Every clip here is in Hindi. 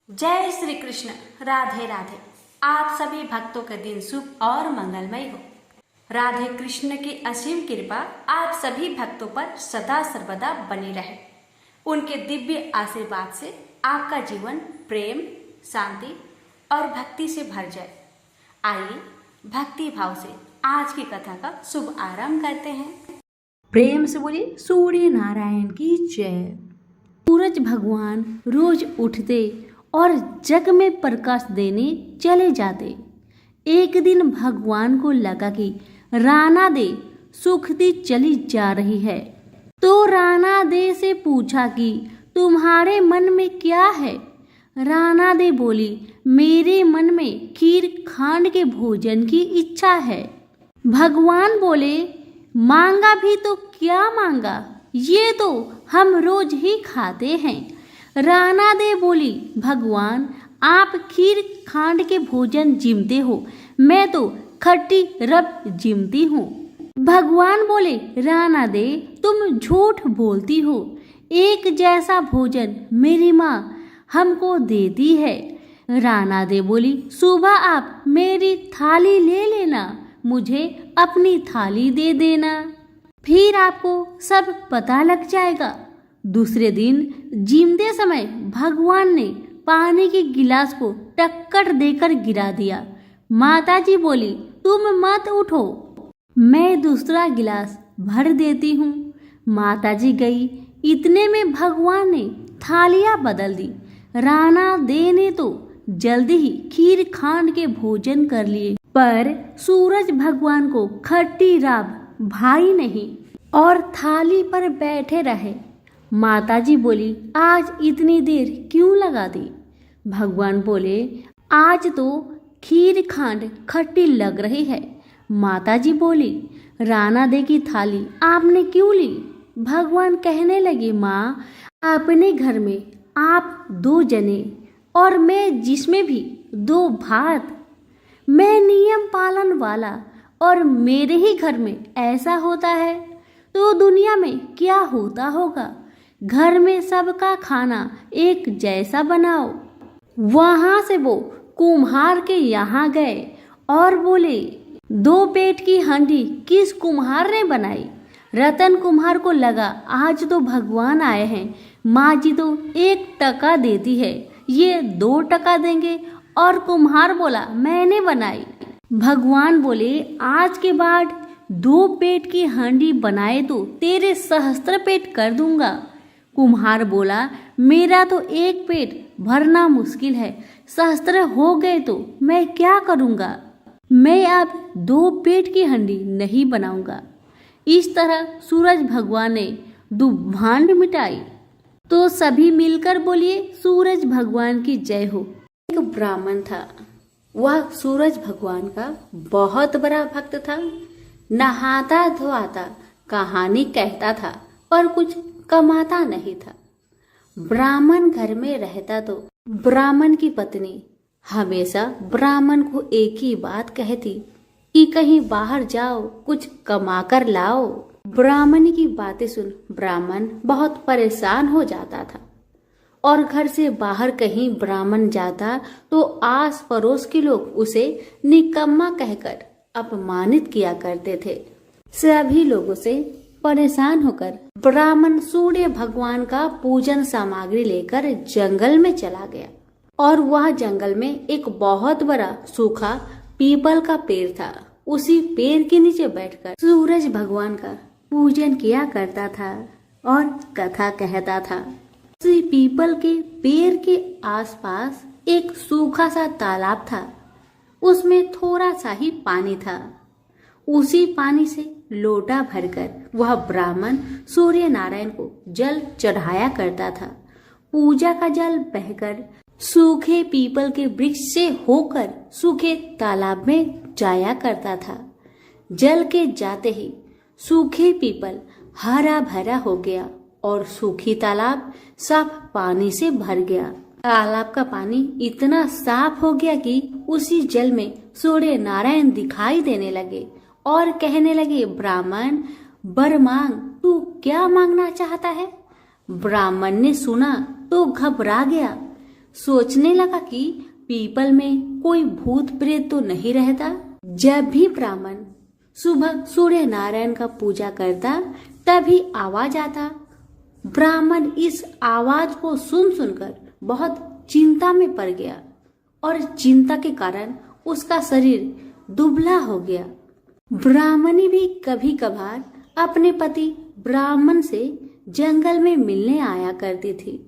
जय श्री कृष्ण। राधे राधे। आप सभी भक्तों का दिन शुभ और मंगलमय हो। राधे कृष्ण की असीम कृपा आप सभी भक्तों पर सदा सर्वदा बनी रहे। उनके दिव्य आशीर्वाद से आपका जीवन प्रेम, शांति और भक्ति से भर जाए। आइए भक्ति भाव से आज की कथा का शुभ आरंभ करते हैं। प्रेम से बोलिए सूर्य नारायण की जय। सूरज भगवान रोज उठते और जग में प्रकाश देने चले जाते। एक दिन भगवान को लगा कि राना दे सुखती चली जा रही है, तो राना दे से पूछा कि तुम्हारे मन में क्या है। राना दे बोली, मेरे मन में खीर खांड के भोजन की इच्छा है। भगवान बोले, मांगा भी तो क्या मांगा, ये तो हम रोज ही खाते हैं। राना दे बोली, भगवान आप खीर खांड के भोजन जिमते हो, मैं तो खट्टी रब जिमती हूँ। भगवान बोले, राना दे तुम झूठ बोलती हो, एक जैसा भोजन मेरी माँ हमको देती है। राना दे बोली, सुबह आप मेरी थाली ले लेना, मुझे अपनी थाली दे देना, फिर आपको सब पता लग जाएगा। दूसरे दिन जिमते समय भगवान ने पानी के गिलास को टक्कर देकर गिरा दिया। माताजी बोली, तुम मत उठो, मैं दूसरा गिलास भर देती हूँ। माताजी गई, इतने में भगवान ने थालियाँ बदल दी। राना दे ने तो जल्दी ही खीर खांड के भोजन कर लिए, पर सूरज भगवान को खट्टी राब भाई नहीं और थाली पर बैठे रहे। माताजी बोली, आज इतनी देर क्यों लगा दी। भगवान बोले, आज तो खीर खांड खट्टी लग रही है। माताजी बोली, राना दे की थाली आपने क्यों ली। भगवान कहने लगे, माँ अपने घर में आप 2 जने और मैं जिसमें भी 2 भात, मैं नियम पालन वाला और मेरे ही घर में ऐसा होता है तो दुनिया में क्या होता होगा। घर में सबका खाना एक जैसा बनाओ। वहां से वो कुम्हार के यहाँ गए और बोले, 2 पेट की हांडी किस कुम्हार ने बनाई। रतन कुम्हार को लगा आज तो भगवान आए हैं, माँ जी तो 1 टका देती है, ये 2 टका देंगे। और कुम्हार बोला, मैंने बनाई। भगवान बोले, आज के बाद 2 पेट की हांडी बनाए तो तेरे सहस्त्र पेट कर दूंगा। कुम्हार बोला, मेरा तो 1 पेट भरना मुश्किल है, सहस्त्र हो गए तो मैं क्या करूंगा, मैं अब 2 पेट की हांडी नहीं बनाऊंगा। इस तरह सूरज भगवान ने दुभांड मिटाई। तो सभी मिलकर बोलिए सूरज भगवान की जय हो। एक ब्राह्मण था, वह सूरज भगवान का बहुत बड़ा भक्त था। नहाता धोआता कहानी कहता था पर कुछ कमाता नहीं था। ब्राह्मण घर में रहता तो ब्राह्मण की पत्नी हमेशा ब्राह्मण को एक ही बात कहती कि कहीं बाहर जाओ, कुछ कमा कर लाओ। ब्राह्मण की बातें सुन ब्राह्मण बहुत परेशान हो जाता था और घर से बाहर कहीं ब्राह्मण जाता तो आस पड़ोस के लोग उसे निकम्मा कहकर अपमानित किया करते थे। सभी लोगों से परेशान होकर ब्राह्मण सूर्य भगवान का पूजन सामग्री लेकर जंगल में चला गया और वह जंगल में एक बहुत बड़ा सूखा पीपल का पेड़ था। उसी पेड़ के नीचे बैठकर सूरज भगवान का पूजन किया करता था और कथा कहता था। उसी पीपल के पेड़ के आसपास एक सूखा सा तालाब था, उसमें थोड़ा सा ही पानी था। उसी पानी से लोटा भरकर वह ब्राह्मण सूर्य नारायण को जल चढ़ाया करता था। पूजा का जल बहकर सूखे पीपल के वृक्ष से होकर सूखे तालाब में जाया करता था। जल के जाते ही सूखे पीपल हरा भरा हो गया और सूखी तालाब साफ पानी से भर गया। तालाब का पानी इतना साफ हो गया कि उसी जल में सूर्य नारायण दिखाई देने लगे और कहने लगे, ब्राह्मण वर मांग, तू क्या मांगना चाहता है। ब्राह्मण ने सुना तो घबरा गया। सोचने लगा कि पीपल में कोई भूत प्रेत तो नहीं रहता। जब भी ब्राह्मण सुबह सूर्य नारायण का पूजा करता तभी आवाज आता। ब्राह्मण इस आवाज को सुनकर बहुत चिंता में पड़ गया और चिंता के कारण उसका शरीर दुबला हो गया। ब्राह्मणी भी कभी कभार अपने पति ब्राह्मण से जंगल में मिलने आया करती थी।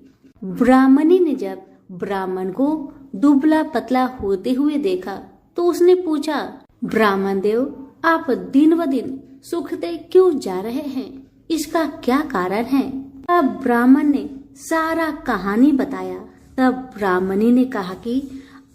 ब्राह्मणी ने जब ब्राह्मण को दुबला पतला होते हुए देखा तो उसने पूछा, ब्राह्मण देव, आप दिन ब दिन सूखते क्यों जा रहे हैं? इसका क्या कारण है? तब ब्राह्मण ने सारा कहानी बताया। तब ब्राह्मणी ने कहा कि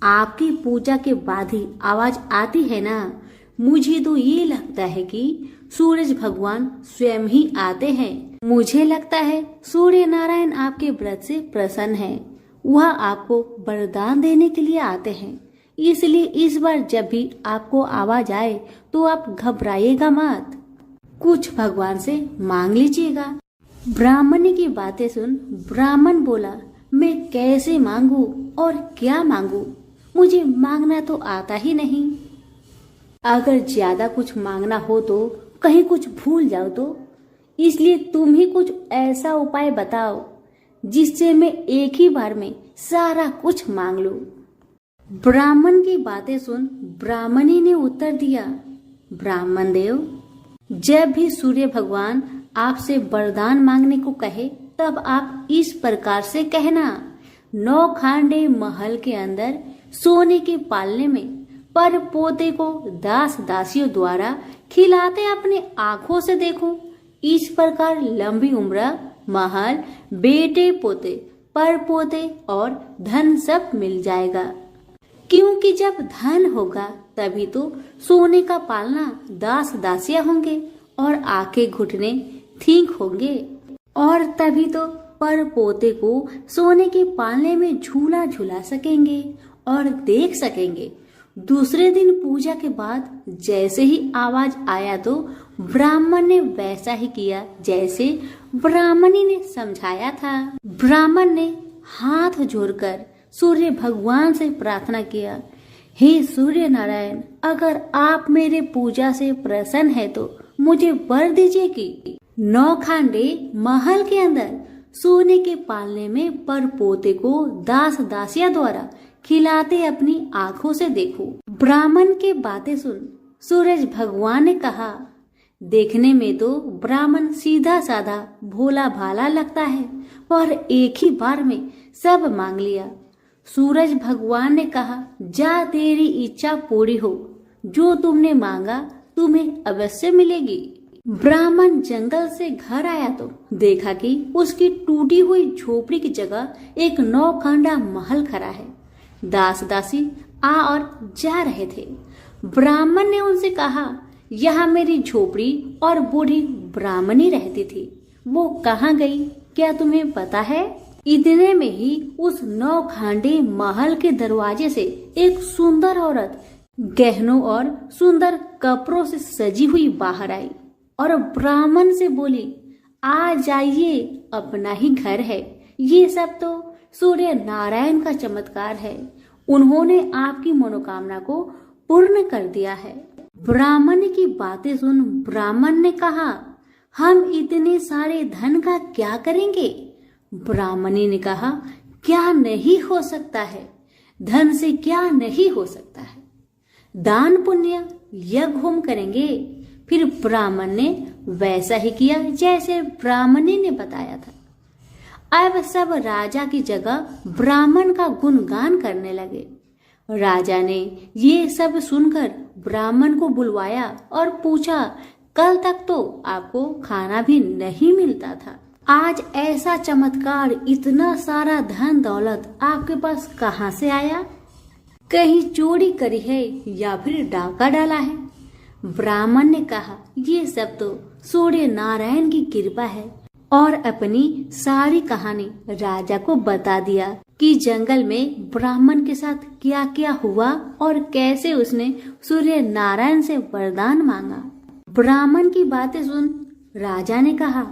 आपकी पूजा के बाद ही आवाज आती है ना, मुझे तो ये लगता है कि सूरज भगवान स्वयं ही आते हैं। मुझे लगता है सूर्य नारायण आपके व्रत से प्रसन्न है, वह आपको वरदान देने के लिए आते हैं। इसलिए इस बार जब भी आपको आवाज आए तो आप घबराइएगा मत, कुछ भगवान से मांग लीजिएगा। ब्राह्मणी की बातें सुन ब्राह्मण बोला, मैं कैसे मांगू और क्या मांगू? मुझे मांगना तो आता ही नहीं। अगर ज्यादा कुछ मांगना हो तो कहीं कुछ भूल जाओ तो, इसलिए तुम ही कुछ ऐसा उपाय बताओ जिससे मैं एक ही बार में सारा कुछ मांग लूं। ब्राह्मण की बातें सुन ब्राह्मणी ने उत्तर दिया, ब्राह्मण देव, जब भी सूर्य भगवान आपसे वरदान मांगने को कहे तब आप इस प्रकार से कहना, 9 खांडे महल के अंदर सोने के पालने में पर पोते को दास दासियों द्वारा खिलाते अपने आंखों से देखूं। इस प्रकार लंबी उम्र, महल, बेटे पोते, पर पोते और धन सब मिल जाएगा। क्योंकि जब धन होगा तभी तो सोने का पालना दास दासियां होंगे और आंखें घुटने ठीक होंगे, और तभी तो पर पोते को सोने के पालने में झूला झूला सकेंगे और देख सकेंगे। दूसरे दिन पूजा के बाद जैसे ही आवाज आया तो ब्राह्मण ने वैसा ही किया जैसे ब्राह्मणी ने समझाया था। ब्राह्मण ने हाथ जोड़कर सूर्य भगवान से प्रार्थना किया, हे सूर्य नारायण, अगर आप मेरे पूजा से प्रसन्न है तो मुझे वर दीजिए कि 9 खांडे महल के अंदर सोने के पालने में पर पोते को दास दासिया द्वारा खिलाते अपनी आंखों से देखो। ब्राह्मण की बातें सुन सूरज भगवान ने कहा, देखने में तो ब्राह्मण सीधा साधा भोला भाला लगता है, पर एक ही बार में सब मांग लिया। सूरज भगवान ने कहा, जा तेरी इच्छा पूरी हो, जो तुमने मांगा तुम्हें अवश्य मिलेगी। ब्राह्मण जंगल से घर आया तो देखा कि उसकी टूटी हुई झोपड़ी की जगह एक 9 खांडा महल खड़ा है। दास दासी आ और जा रहे थे। ब्राह्मण ने उनसे कहा, यहाँ मेरी झोपड़ी और बूढ़ी ब्राह्मणी रहती थी, वो कहाँ गई, क्या तुम्हें पता है? इतने में ही उस 9 खांडे महल के दरवाजे से एक सुंदर औरत गहनों और सुंदर कपड़ों से सजी हुई बाहर आई और ब्राह्मण से बोली, आ जाइए, अपना ही घर है। ये सब तो सूर्य नारायण का चमत्कार है, उन्होंने आपकी मनोकामना को पूर्ण कर दिया है। ब्राह्मण की बातें सुन ब्राह्मण ने कहा, हम इतने सारे धन का क्या करेंगे? ब्राह्मणी ने कहा, क्या नहीं हो सकता है, धन से क्या नहीं हो सकता है, दान पुण्य यज्ञ होम करेंगे। फिर ब्राह्मण ने वैसा ही किया जैसे ब्राह्मणी ने बताया था। अब सब राजा की जगह ब्राह्मण का गुणगान करने लगे। राजा ने ये सब सुनकर ब्राह्मण को बुलवाया और पूछा, कल तक तो आपको खाना भी नहीं मिलता था, आज ऐसा चमत्कार, इतना सारा धन दौलत आपके पास कहाँ से आया? कहीं चोरी करी है या फिर डाका डाला है? ब्राह्मण ने कहा, ये सब तो सूर्य नारायण की कृपा है, और अपनी सारी कहानी राजा को बता दिया कि जंगल में ब्राह्मण के साथ क्या क्या हुआ और कैसे उसने सूर्य नारायण से वरदान मांगा। ब्राह्मण की बातें सुन राजा ने कहा,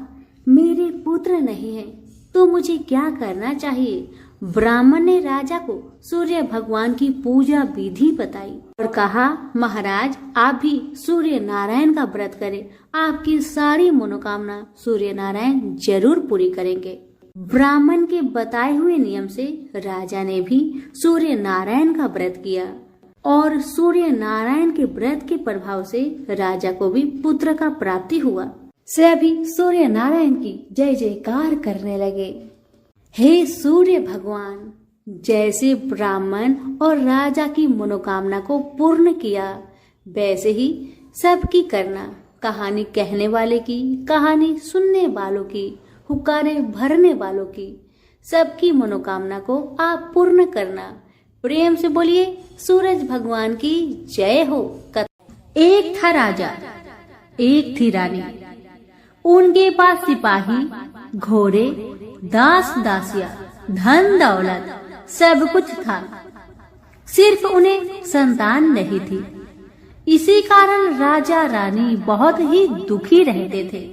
मेरे पुत्र नहीं है तो मुझे क्या करना चाहिए? ब्राह्मण ने राजा को सूर्य भगवान की पूजा विधि बताई और कहा, महाराज आप भी सूर्य नारायण का व्रत करें, आपकी सारी मनोकामना सूर्य नारायण जरूर पूरी करेंगे। ब्राह्मण के बताए हुए नियम से राजा ने भी सूर्य नारायण का व्रत किया और सूर्य नारायण के व्रत के प्रभाव से राजा को भी पुत्र का प्राप्ति हुआ। सभी सूर्य नारायण की जय जयकार करने लगे। हे सूर्य भगवान, जैसे ब्राह्मण और राजा की मनोकामना को पूर्ण किया, वैसे ही सबकी करना, कहानी कहने वाले की, कहानी सुनने वालों की, हुक्कारे भरने वालों की, सबकी मनोकामना को आप पूर्ण करना। प्रेम से बोलिए सूरज भगवान की जय हो। एक था राजा, एक थी रानी। उनके पास सिपाही, घोड़े, दास दासिया, धन दौलत सब कुछ था, सिर्फ उन्हें संतान नहीं थी। इसी कारण राजा रानी बहुत ही दुखी रहते थे।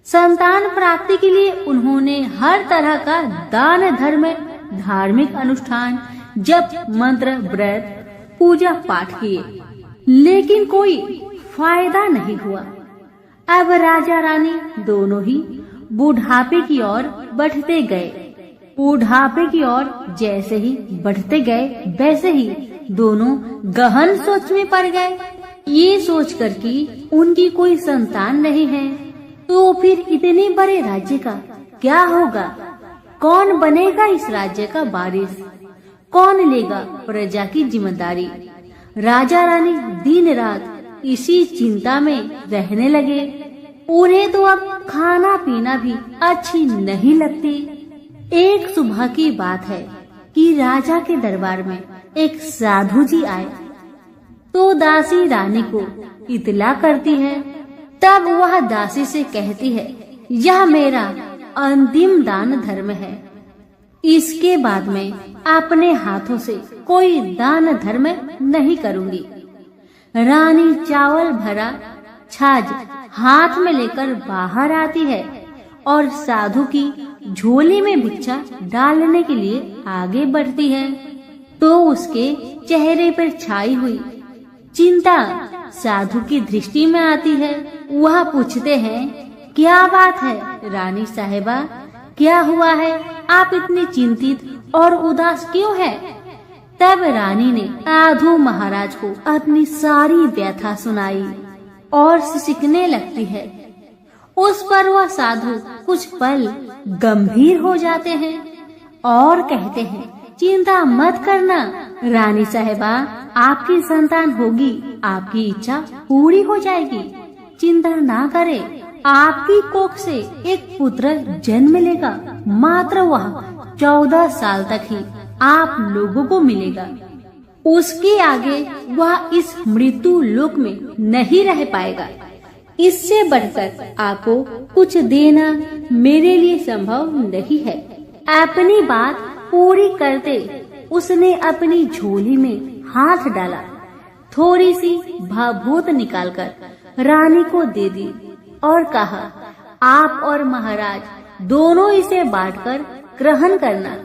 संतान प्राप्ति के लिए उन्होंने हर तरह का दान धर्म, धार्मिक अनुष्ठान, जप मंत्र, व्रत, पूजा पाठ किए, लेकिन कोई फायदा नहीं हुआ। अब राजा रानी दोनों ही बुढ़ापे की ओर बढ़ते गए। बुढ़ापे की ओर जैसे ही बढ़ते गए, वैसे ही दोनों गहन सोच में पड़ गए। ये सोचकर कि उनकी कोई संतान नहीं है, तो फिर इतने बड़े राज्य का क्या होगा? कौन बनेगा इस राज्य का वारिस? कौन लेगा प्रजा की जिम्मेदारी? राजा रानी दिन रात इसी चिंता में रहने लगे। उन्हें तो अब खाना पीना भी अच्छी नहीं लगती। एक सुबह की बात है कि राजा के दरबार में एक साधु जी आए, तो दासी रानी को इतला करती है। तब वह दासी से कहती है, यह मेरा अंतिम दान धर्म है, इसके बाद में अपने हाथों से कोई दान धर्म नहीं करूंगी। रानी चावल भरा छाछ हाथ में लेकर बाहर आती है और साधु की झोली में भिक्षा डालने के लिए आगे बढ़ती है, तो उसके चेहरे पर छाई हुई चिंता साधु की दृष्टि में आती है। वह पूछते हैं, क्या बात है रानी साहिबा, क्या हुआ है? आप इतनी चिंतित और उदास क्यों हैं? तब रानी ने साधु महाराज को अपनी सारी व्यथा सुनाई और सिसकने लगती है। उस पर वह साधु कुछ पल गंभीर हो जाते हैं और कहते हैं, चिंता मत करना रानी साहिबा, आपकी संतान होगी, आपकी इच्छा पूरी हो जाएगी, चिंता ना करें। आपकी कोख से एक पुत्र जन्म लेगा, मात्र वह 14 साल तक ही आप लोगों को मिलेगा। उसके आगे वह इस मृत्यु लोक में नहीं रह पाएगा। इससे बढ़कर आपको कुछ देना मेरे लिए संभव नहीं है। अपनी बात पूरी करते उसने अपनी झोली में हाथ डाला, थोड़ी सी भाभूत निकालकर रानी को दे दी और कहा, आप और महाराज दोनों इसे बांटकर ग्रहण करना,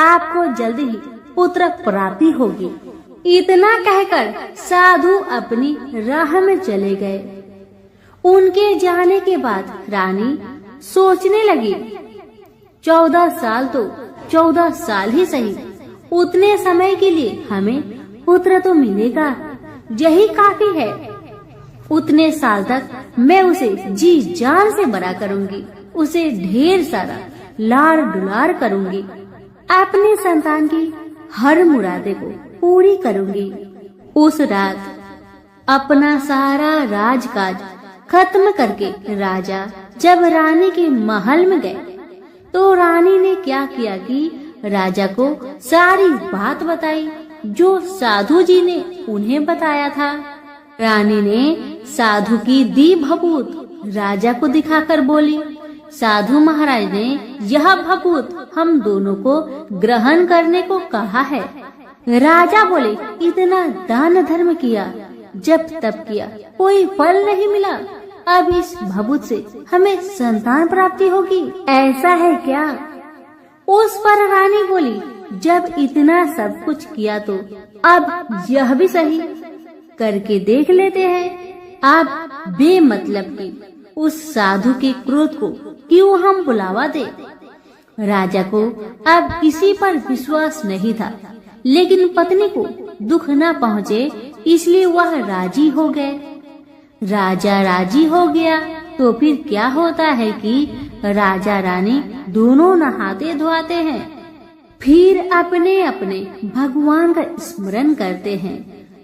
आपको जल्दी ही पुत्र प्राप्ति होगी। इतना कहकर साधु अपनी राह में चले गए। उनके जाने के बाद रानी सोचने लगी, 14 साल तो 14 साल ही सही, उतने समय के लिए हमें पुत्र तो मिलेगा, यही काफी है। उतने साल तक मैं उसे जी जान से बड़ा करूंगी, उसे ढेर सारा लाड़ दुलार करूंगी, अपने संतान की हर मुरादे को पूरी करूंगी। उस रात अपना सारा राजकाज खत्म करके राजा जब रानी के महल में गए, तो रानी ने क्या किया कि राजा को सारी बात बताई जो साधु जी ने उन्हें बताया था। रानी ने साधु की दी भभूत राजा को दिखाकर बोली, साधु महाराज ने यह भभूत हम दोनों को ग्रहण करने को कहा है। राजा बोले, इतना दान धर्म किया, जब तब किया, कोई फल नहीं मिला, अब इस भभूत से हमें संतान प्राप्ति होगी, ऐसा है क्या? उस पर रानी बोली, जब इतना सब कुछ किया तो अब यह भी सही करके देख लेते हैं। अब बेमतलब की उस साधु के क्रोध को क्यों हम बुलावा दे। राजा को अब किसी पर विश्वास नहीं था, लेकिन पत्नी को दुख न पहुँचे इसलिए वह राजी हो गए। राजा राजी हो गया तो फिर क्या होता है कि राजा रानी दोनों नहाते धोआते हैं, फिर अपने अपने भगवान का स्मरण करते हैं,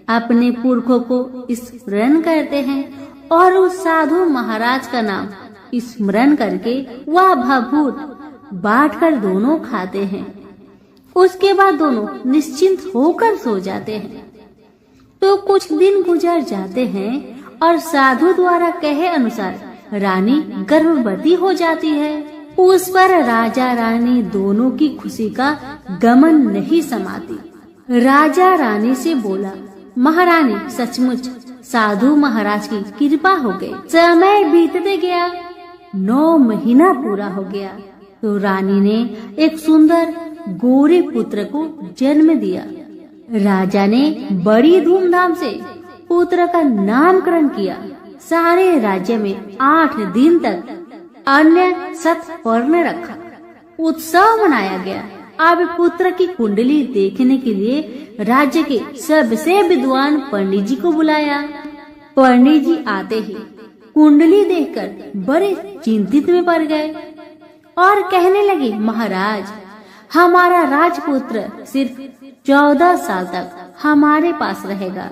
अपने पुरखों को स्मरण करते हैं और उस साधु महाराज का नाम स्मरण करके वह भभूत बांटकर दोनों खाते हैं। उसके बाद दोनों निश्चिंत होकर सो जाते हैं। तो कुछ दिन गुजर जाते हैं और साधु द्वारा कहे अनुसार रानी गर्भवती हो जाती है। उस पर राजा रानी दोनों की खुशी का गमन नहीं समाती। राजा रानी से बोला, महारानी सचमुच साधु महाराज की कृपा हो गई। समय बीतते गया, 9 महीना पूरा हो गया तो रानी ने एक सुंदर गोरे पुत्र को जन्म दिया। राजा ने बड़ी धूमधाम से पुत्र का नामकरण किया। सारे राज्य में 8 दिन तक अन्य सत्पर्ण रखा, उत्सव मनाया गया। अब पुत्र की कुंडली देखने के लिए राज्य के सबसे विद्वान पंडित जी को बुलाया। पंडित जी आते ही कुंडली देखकर बड़े चिंतित में पड़ गए और कहने लगे, महाराज हमारा राजपुत्र सिर्फ 14 साल तक हमारे पास रहेगा।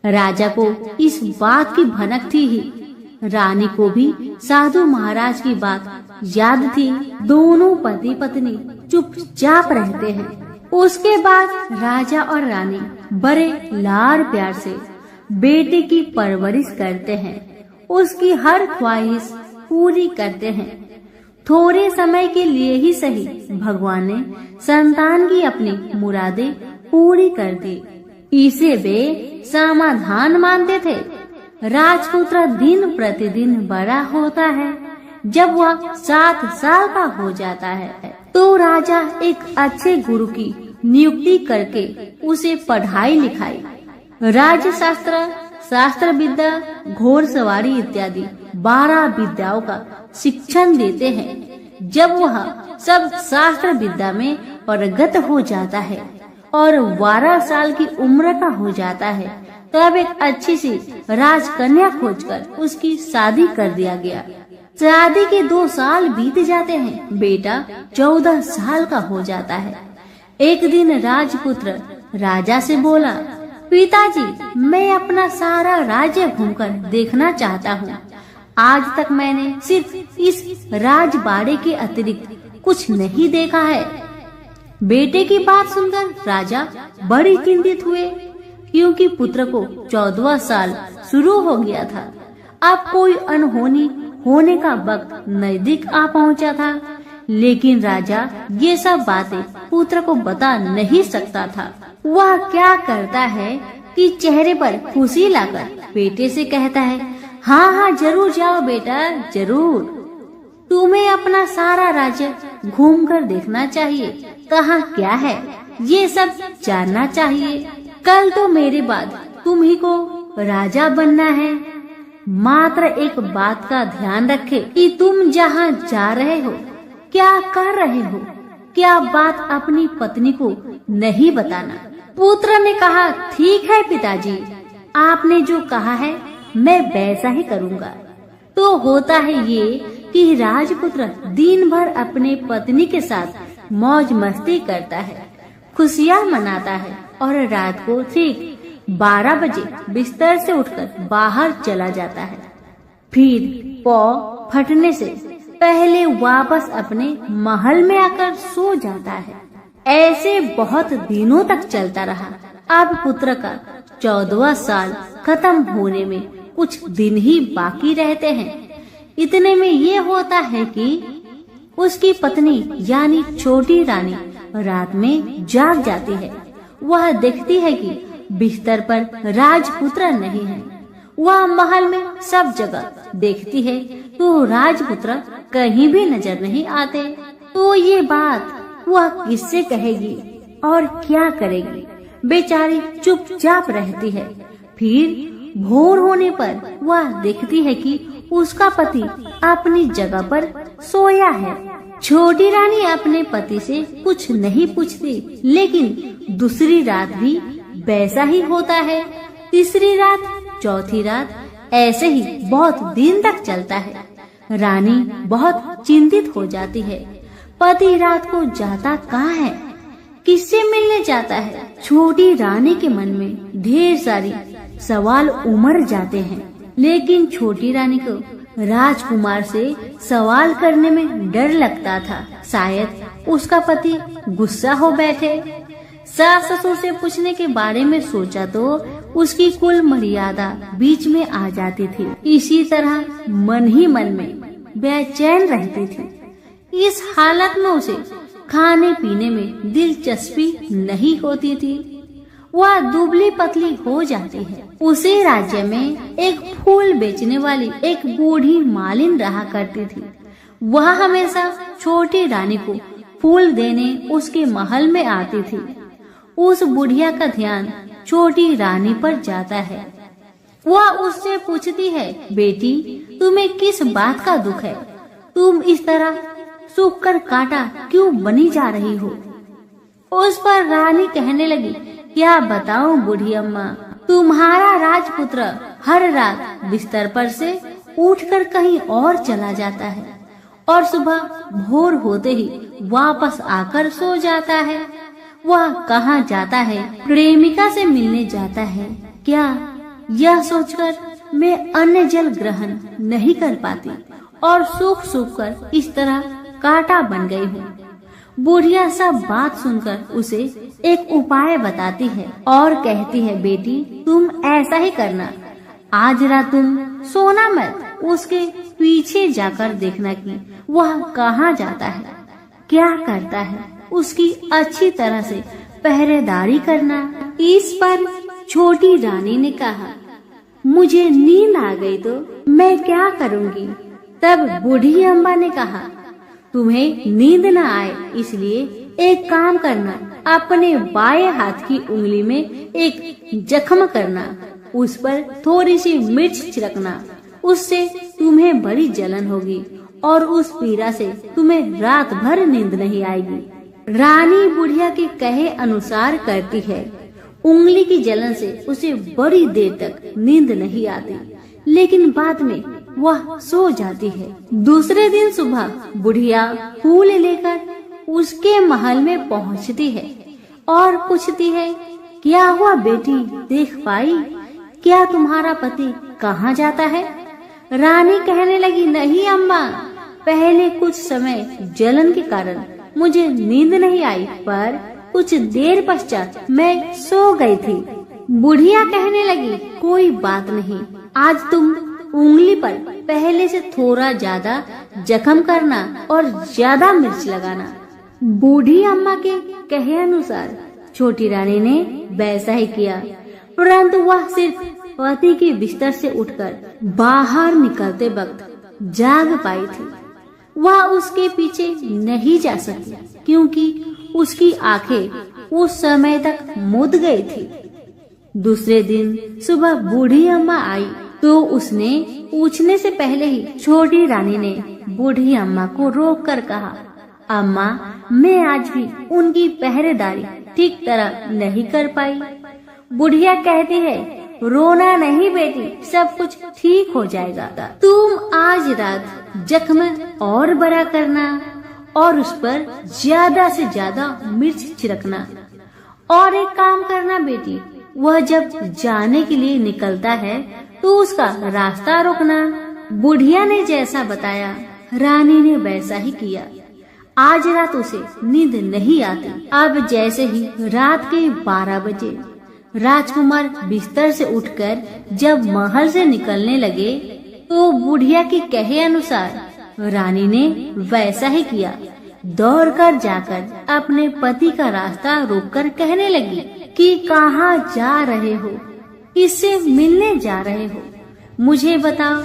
राजा को इस बात की भनक थी ही, रानी को भी साधु महाराज की बात याद थी। दोनों पति पत्नी चुपचाप रहते हैं। उसके बाद राजा और रानी बड़े लाड़ प्यार से बेटे की परवरिश करते हैं, उसकी हर ख्वाहिश पूरी करते हैं। थोड़े समय के लिए ही सही भगवान ने संतान की अपनी मुरादें पूरी कर दी। इसे वे समाधान मानते थे। राजपुत्र दिन प्रतिदिन बड़ा होता है। जब वह 7 साल का हो जाता है तो राजा एक अच्छे गुरु की नियुक्ति करके उसे पढ़ाई लिखाई, राजशास्त्र, शास्त्र विद्या, घोड़सवारी इत्यादि 12 विद्याओं का शिक्षण देते हैं। जब वह सब शास्त्र विद्या में पारंगत हो जाता है और 12 साल की उम्र का हो जाता है तब एक अच्छी सी राजकन्या खोजकर उसकी शादी कर दिया गया। शादी के 2 साल बीत जाते हैं, बेटा 14 साल का हो जाता है। एक दिन राजपुत्र राजा से बोला, पिताजी मैं अपना सारा राज्य घूमकर देखना चाहता हूँ। आज तक मैंने सिर्फ इस राजबाड़े के अतिरिक्त कुछ नहीं देखा है। बेटे की बात सुनकर राजा बड़ी चिंतित हुए, क्योंकि पुत्र को 14वां साल शुरू हो गया था। अब कोई अनहोनी होने का वक्त नजदीक आ पहुंचा था, लेकिन राजा ये सब बातें पुत्र को बता नहीं सकता था। वह क्या करता है कि चेहरे पर खुशी लाकर बेटे से कहता है, हाँ हाँ जरूर जाओ बेटा, जरूर। तुम्हें अपना सारा राज्य घूमकर देखना चाहिए, कहाँ क्या है ये सब जानना चाहिए। कल तो मेरे बाद तुम्ही को राजा बनना है। मात्र एक बात का ध्यान रखे कि तुम जहाँ जा रहे हो, क्या कर रहे हो, क्या बात अपनी पत्नी को नहीं बताना। पुत्र ने कहा, ठीक है पिताजी, आपने जो कहा है मैं वैसा ही करूँगा। तो होता है ये कि राजपुत्र दिन भर अपने पत्नी के साथ मौज मस्ती करता है, खुशियाँ मनाता है और रात को ठीक 12 बजे बिस्तर से उठकर बाहर चला जाता है। फिर पौ फटने से पहले वापस अपने महल में आकर सो जाता है। ऐसे बहुत दिनों तक चलता रहा। अब पुत्र का 14वां साल खत्म होने में कुछ दिन ही बाकी रहते हैं। इतने में ये होता है कि उसकी पत्नी यानी छोटी रानी रात में जाग जाती है। वह देखती है कि बिस्तर पर राजपुत्र नहीं है। वह महल में सब जगह देखती है तो राजपुत्र कहीं भी नजर नहीं आते। तो ये बात वह किससे कहेगी और क्या करेगी। बेचारी चुपचाप रहती है। फिर भोर होने पर वह देखती है कि उसका पति अपनी जगह पर सोया है। छोटी रानी अपने पति से कुछ नहीं पूछती, लेकिन दूसरी रात भी वैसा ही होता है। तीसरी रात, चौथी रात, ऐसे ही बहुत दिन तक चलता है। रानी बहुत चिंतित हो जाती है। पति रात को जाता कहाँ है, किससे मिलने जाता है। छोटी रानी के मन में ढेर सारी सवाल उमड़ जाते हैं, लेकिन छोटी रानी को राजकुमार से सवाल करने में डर लगता था। शायद उसका पति गुस्सा हो बैठे। सास ससुर से पूछने के बारे में सोचा तो उसकी कुल मर्यादा बीच में आ जाती थी। इसी तरह मन ही मन में बेचैन रहती थी। इस हालत में उसे खाने पीने में दिलचस्पी नहीं होती थी। वह दुबली पतली हो जाती है। उसी राज्य में एक फूल बेचने वाली एक बूढ़ी मालिन रहा करती थी। वह हमेशा छोटी रानी को फूल देने उसके महल में आती थी। उस बुढ़िया का ध्यान छोटी रानी पर जाता है। वह उससे पूछती है, बेटी तुम्हें किस बात का दुख है? तुम इस तरह सूख कर कांटा क्यों बनी जा रही हो? उस पर रानी कहने लगी, क्या बताऊं बूढ़ी अम्मा, तुम्हारा राजपुत्र हर रात बिस्तर पर से उठकर कहीं और चला जाता है और सुबह भोर होते ही वापस आकर सो जाता है। वह कहाँ जाता है? प्रेमिका से मिलने जाता है क्या? यह सोचकर मैं अन्न जल ग्रहण नहीं कर पाती और सूख सूख कर इस तरह कांटा बन गई हूँ। बुढ़िया सब बात सुनकर उसे एक उपाय बताती है और कहती है, बेटी तुम ऐसा ही करना, आज रात तुम सोना मत, उसके पीछे जाकर देखना कि वह कहाँ जाता है, क्या करता है, उसकी अच्छी तरह से पहरेदारी करना। इस पर छोटी रानी ने कहा, मुझे नींद आ गई तो मैं क्या करूँगी? तब बूढ़ी अम्मा ने कहा, तुम्हें नींद न आए इसलिए एक काम करना, अपने बाएं हाथ की उंगली में एक जख्म करना, उस पर थोड़ी सी मिर्च छिड़कना, उससे तुम्हें बड़ी जलन होगी और उस पीड़ा से तुम्हें रात भर नींद नहीं आएगी। रानी बुढ़िया के कहे अनुसार करती है। उंगली की जलन से उसे बड़ी देर तक नींद नहीं आती, लेकिन बाद में वह सो जाती है। दूसरे दिन सुबह बुढ़िया फूल लेकर उसके महल में पहुंचती है और पूछती है, क्या हुआ बेटी, देख पाई क्या तुम्हारा पति कहाँ जाता है? रानी कहने लगी, नहीं अम्मा, पहले कुछ समय जलन के कारण मुझे नींद नहीं आई, पर कुछ देर पश्चात मैं सो गई थी। बुढ़िया कहने लगी, कोई बात नहीं, आज तुम उंगली पर पहले से थोड़ा ज्यादा जख्म करना और ज्यादा मिर्च लगाना। बूढ़ी अम्मा के कहे अनुसार छोटी रानी ने वैसा ही किया, परंतु वह सिर्फ पति के बिस्तर से उठकर बाहर निकलते वक्त जाग पाई थी। वह उसके पीछे नहीं जा सकी क्योंकि उसकी आंखें उस समय तक मुद गई थी। दूसरे दिन सुबह बूढ़ी अम्मा आई तो उसने पूछने से पहले ही छोटी रानी ने बूढ़ी अम्मा को रोककर कहा, अम्मा मैं आज भी उनकी पहरेदारी ठीक तरह नहीं कर पाई। बुढ़िया कहती है, रोना नहीं बेटी, सब कुछ ठीक हो जाएगा। तुम आज रात जख्म और बड़ा करना और उस पर ज्यादा से ज्यादा मिर्च छिड़कना। और एक काम करना बेटी, वह जब जाने के लिए निकलता है तो उसका रास्ता रोकना। बुढ़िया ने जैसा बताया रानी ने वैसा ही किया। आज रात उसे नींद नहीं आती। अब जैसे ही रात के 12 बजे राजकुमार बिस्तर से उठकर जब महल से निकलने लगे तो बुढ़िया के कहे अनुसार रानी ने वैसा ही किया। दौड़कर जाकर अपने पति का रास्ता रोककर कहने लगी कि कहाँ जा रहे हो, किससे मिलने जा रहे हो, मुझे बताओ।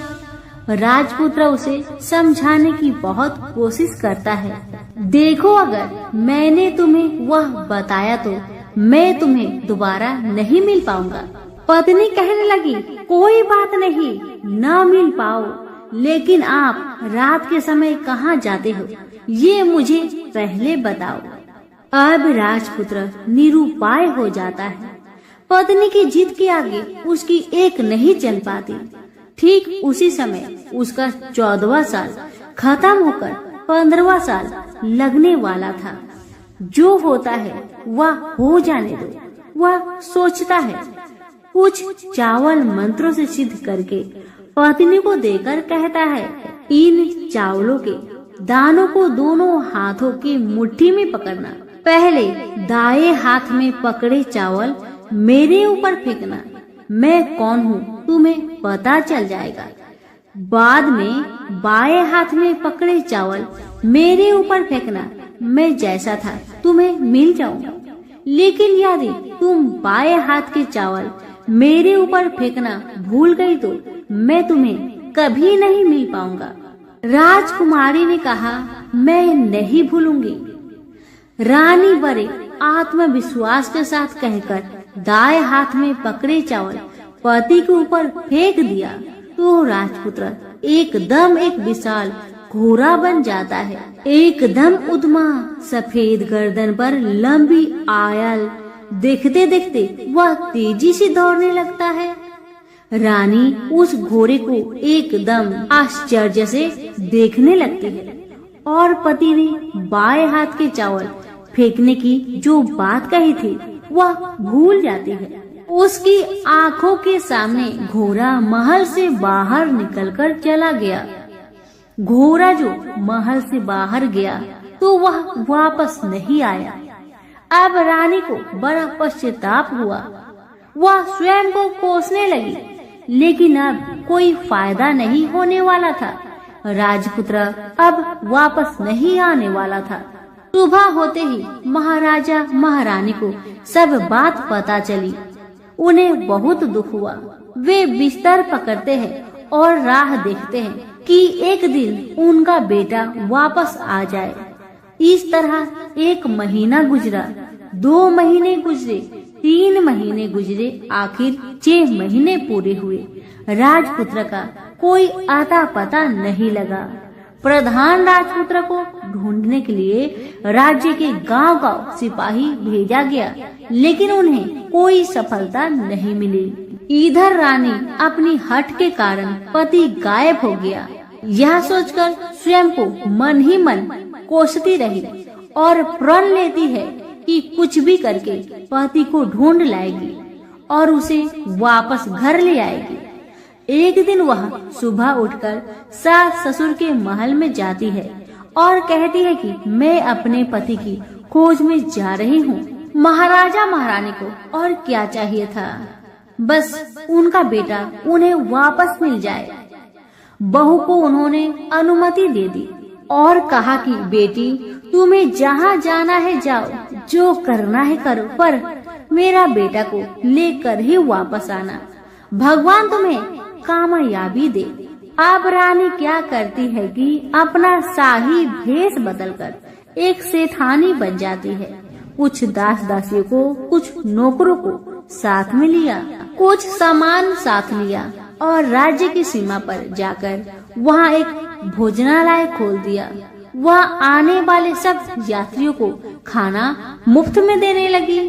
राजपुत्र उसे समझाने की बहुत कोशिश करता है, देखो, अगर मैंने तुम्हें वह बताया तो मैं तुम्हें दोबारा नहीं मिल पाऊंगा। पत्नी कहने लगी, कोई बात नहीं, न मिल पाओ, लेकिन आप रात के समय कहाँ जाते हो ये मुझे पहले बताओ। अब राजपुत्र निरुपाय हो जाता है। पत्नी की जिद के आगे उसकी एक नहीं चल पाती। ठीक उसी समय उसका 14वां साल खत्म होकर 15वां साल लगने वाला था। जो होता है वह हो जाने दो, वह सोचता है। कुछ चावल मंत्रों से सिद्ध करके पत्नी को देकर कहता है, इन चावलों के दानों को दोनों हाथों की मुट्ठी में पकड़ना। पहले दाएं हाथ में पकड़े चावल मेरे ऊपर फेंकना। मैं कौन हूँ तुम्हें पता चल जाएगा। बाद में बाएं हाथ में पकड़े चावल मेरे ऊपर फेंकना। मैं जैसा था तुम्हें मिल जाऊंगा। लेकिन यदि तुम बाएं हाथ के चावल मेरे ऊपर फेंकना भूल गई तो मैं तुम्हें कभी नहीं मिल पाऊंगा। राजकुमारी ने कहा, मैं नहीं भूलूंगी। रानी बड़े आत्मविश्वास के साथ कहकर दाएं हाथ में पकड़े चावल पति के ऊपर फेंक दिया तो राजपुत्र एकदम एक विशाल घोड़ा बन जाता है। एकदम उद्यमा सफेद गर्दन पर लंबी आयल देखते देखते वह तेजी से दौड़ने लगता है। रानी उस घोड़े को एकदम आश्चर्य से देखने लगती है और पति ने बाएं हाथ के चावल फेंकने की जो बात कही थी वह भूल जाती है। उसकी आंखों के सामने घोड़ा महल से बाहर निकलकर चला गया। घोड़ा जो महल से बाहर गया तो वह वापस नहीं आया। अब रानी को बड़ा पश्चाताप हुआ। वह स्वयं को कोसने लगी, लेकिन अब कोई फायदा नहीं होने वाला था। राजपुत्र अब वापस नहीं आने वाला था। सुबह होते ही महाराजा महारानी को सब बात पता चली। उन्हें बहुत दुख हुआ। वे बिस्तर पकड़ते हैं और राह देखते हैं कि एक दिन उनका बेटा वापस आ जाए। इस तरह 1 महीना गुजरा, 2 महीने गुजरे, 3 महीने गुजरे, आखिर 6 महीने पूरे हुए। राजपुत्र का कोई आता पता नहीं लगा। प्रधान राजपुत्र को ढूंढने के लिए राज्य के गांव-गांव सिपाही भेजा गया, लेकिन उन्हें कोई सफलता नहीं मिली। इधर रानी अपनी हठ के कारण पति गायब हो गया। यह सोचकर स्वयं को मन ही मन कोसती रही और प्रण लेती है कि कुछ भी करके पति को ढूंढ लाएगी और उसे वापस घर ले आएगी। एक दिन वह सुबह उठकर सास ससुर के महल में जाती है और कहती है कि मैं अपने पति की खोज में जा रही हूँ। महाराजा महारानी को और क्या चाहिए था, बस उनका बेटा उन्हें वापस मिल जाए। बहू को उन्होंने अनुमति दे दी और कहा कि बेटी तुम्हें जहाँ जाना है जाओ, जो करना है करो, पर मेरा बेटा को लेकर ही वापस आना। भगवान तुम्हें कामयाबी दे। अब रानी क्या करती है कि अपना शाही भेष बदलकर एक सेठानी बन जाती है। कुछ दास दासियों को, कुछ नौकरों को साथ में लिया, कुछ सामान साथ लिया और राज्य की सीमा पर जाकर वहाँ एक भोजनालय खोल दिया। वह आने वाले सब यात्रियों को खाना मुफ्त में देने लगी।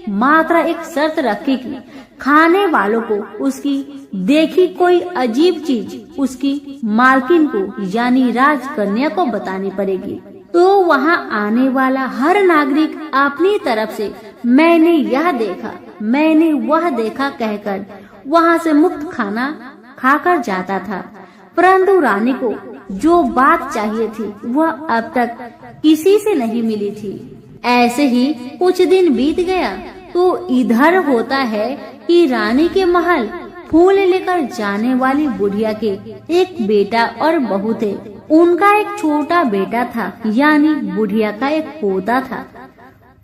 मात्र एक शर्त रखी कि खाने वालों को उसकी देखी कोई अजीब चीज उसकी मालकिन को यानी राजकन्या को बतानी पड़ेगी। तो वहाँ आने वाला हर नागरिक अपनी तरफ से मैंने यह देखा, मैंने वह देखा कहकर वहाँ से मुफ्त खाना खाकर जाता था। परंतु रानी को जो बात चाहिए थी वह अब तक किसी से नहीं मिली थी। ऐसे ही कुछ दिन बीत गया तो इधर होता है कि रानी के महल फूल लेकर जाने वाली बुढ़िया के एक बेटा और बहू थे। उनका एक छोटा बेटा था, यानी बुढ़िया का एक पोता था।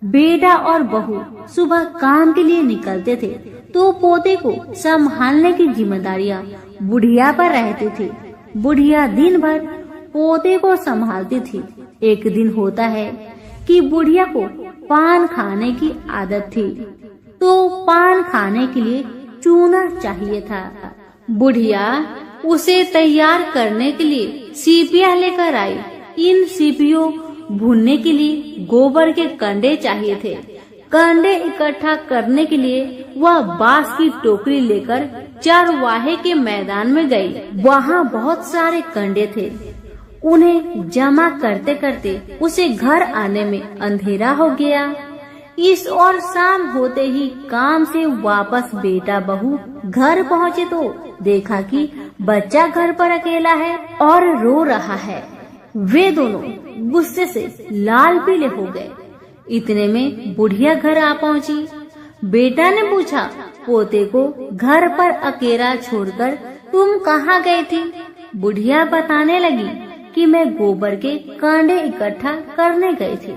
बेटा और बहू सुबह काम के लिए निकलते थे तो पोते को संभालने की जिम्मेदारियां बुढ़िया पर रहती थी। बुढ़िया दिन भर पोते को संभालती थी। एक दिन होता है कि बुढ़िया को पान खाने की आदत थी, तो पान खाने के लिए चूना चाहिए था। बुढ़िया उसे तैयार करने के लिए सीपियाँ लेकर आई। इन सीपियों भूनने के लिए गोबर के कंडे चाहिए थे। कंडे इकट्ठा करने के लिए वह बांस की टोकरी लेकर चरवाहे के मैदान में गई। वहाँ बहुत सारे कंडे थे। उन्हें जमा करते करते उसे घर आने में अंधेरा हो गया। इस और शाम होते ही काम से वापस बेटा बहू घर पहुँचे तो देखा कि बच्चा घर पर अकेला है और रो रहा है। वे दोनों गुस्से से लाल पीले हो गए। इतने में बुढ़िया घर आ पहुंची। बेटा ने पूछा, पोते को घर पर अकेला छोड़कर तुम कहाँ गई थी? बुढ़िया बताने लगी कि मैं गोबर के कांडे इकट्ठा करने गई थी।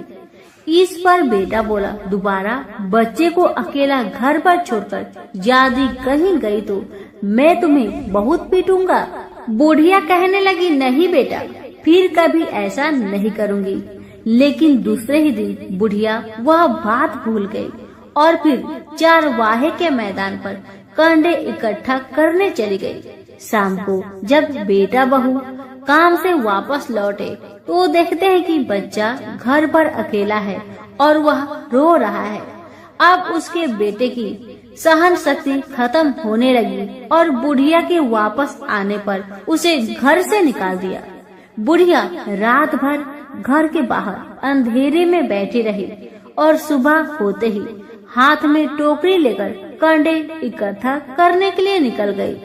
इस पर बेटा बोला, दोबारा बच्चे को अकेला घर पर छोड़कर यदि कहीं गई तो मैं तुम्हें बहुत पीटूंगा। बुढ़िया कहने लगी, नहीं बेटा, फिर कभी ऐसा नहीं करूंगी। लेकिन दूसरे ही दिन बुढ़िया वह बात भूल गई और फिर चरवाहे के मैदान पर कंडे इकट्ठा करने चली गई। शाम को जब बेटा बहू काम से वापस लौटे तो देखते हैं कि बच्चा घर पर अकेला है और वह रो रहा है। अब उसके बेटे की सहन शक्ति खत्म होने लगी और बुढ़िया के वापस आने पर उसे घर से निकाल दिया। बुढ़िया रात भर घर के बाहर अंधेरे में बैठी रही और सुबह होते ही हाथ में टोकरी लेकर कंडे इकट्ठा करने के लिए निकल गई।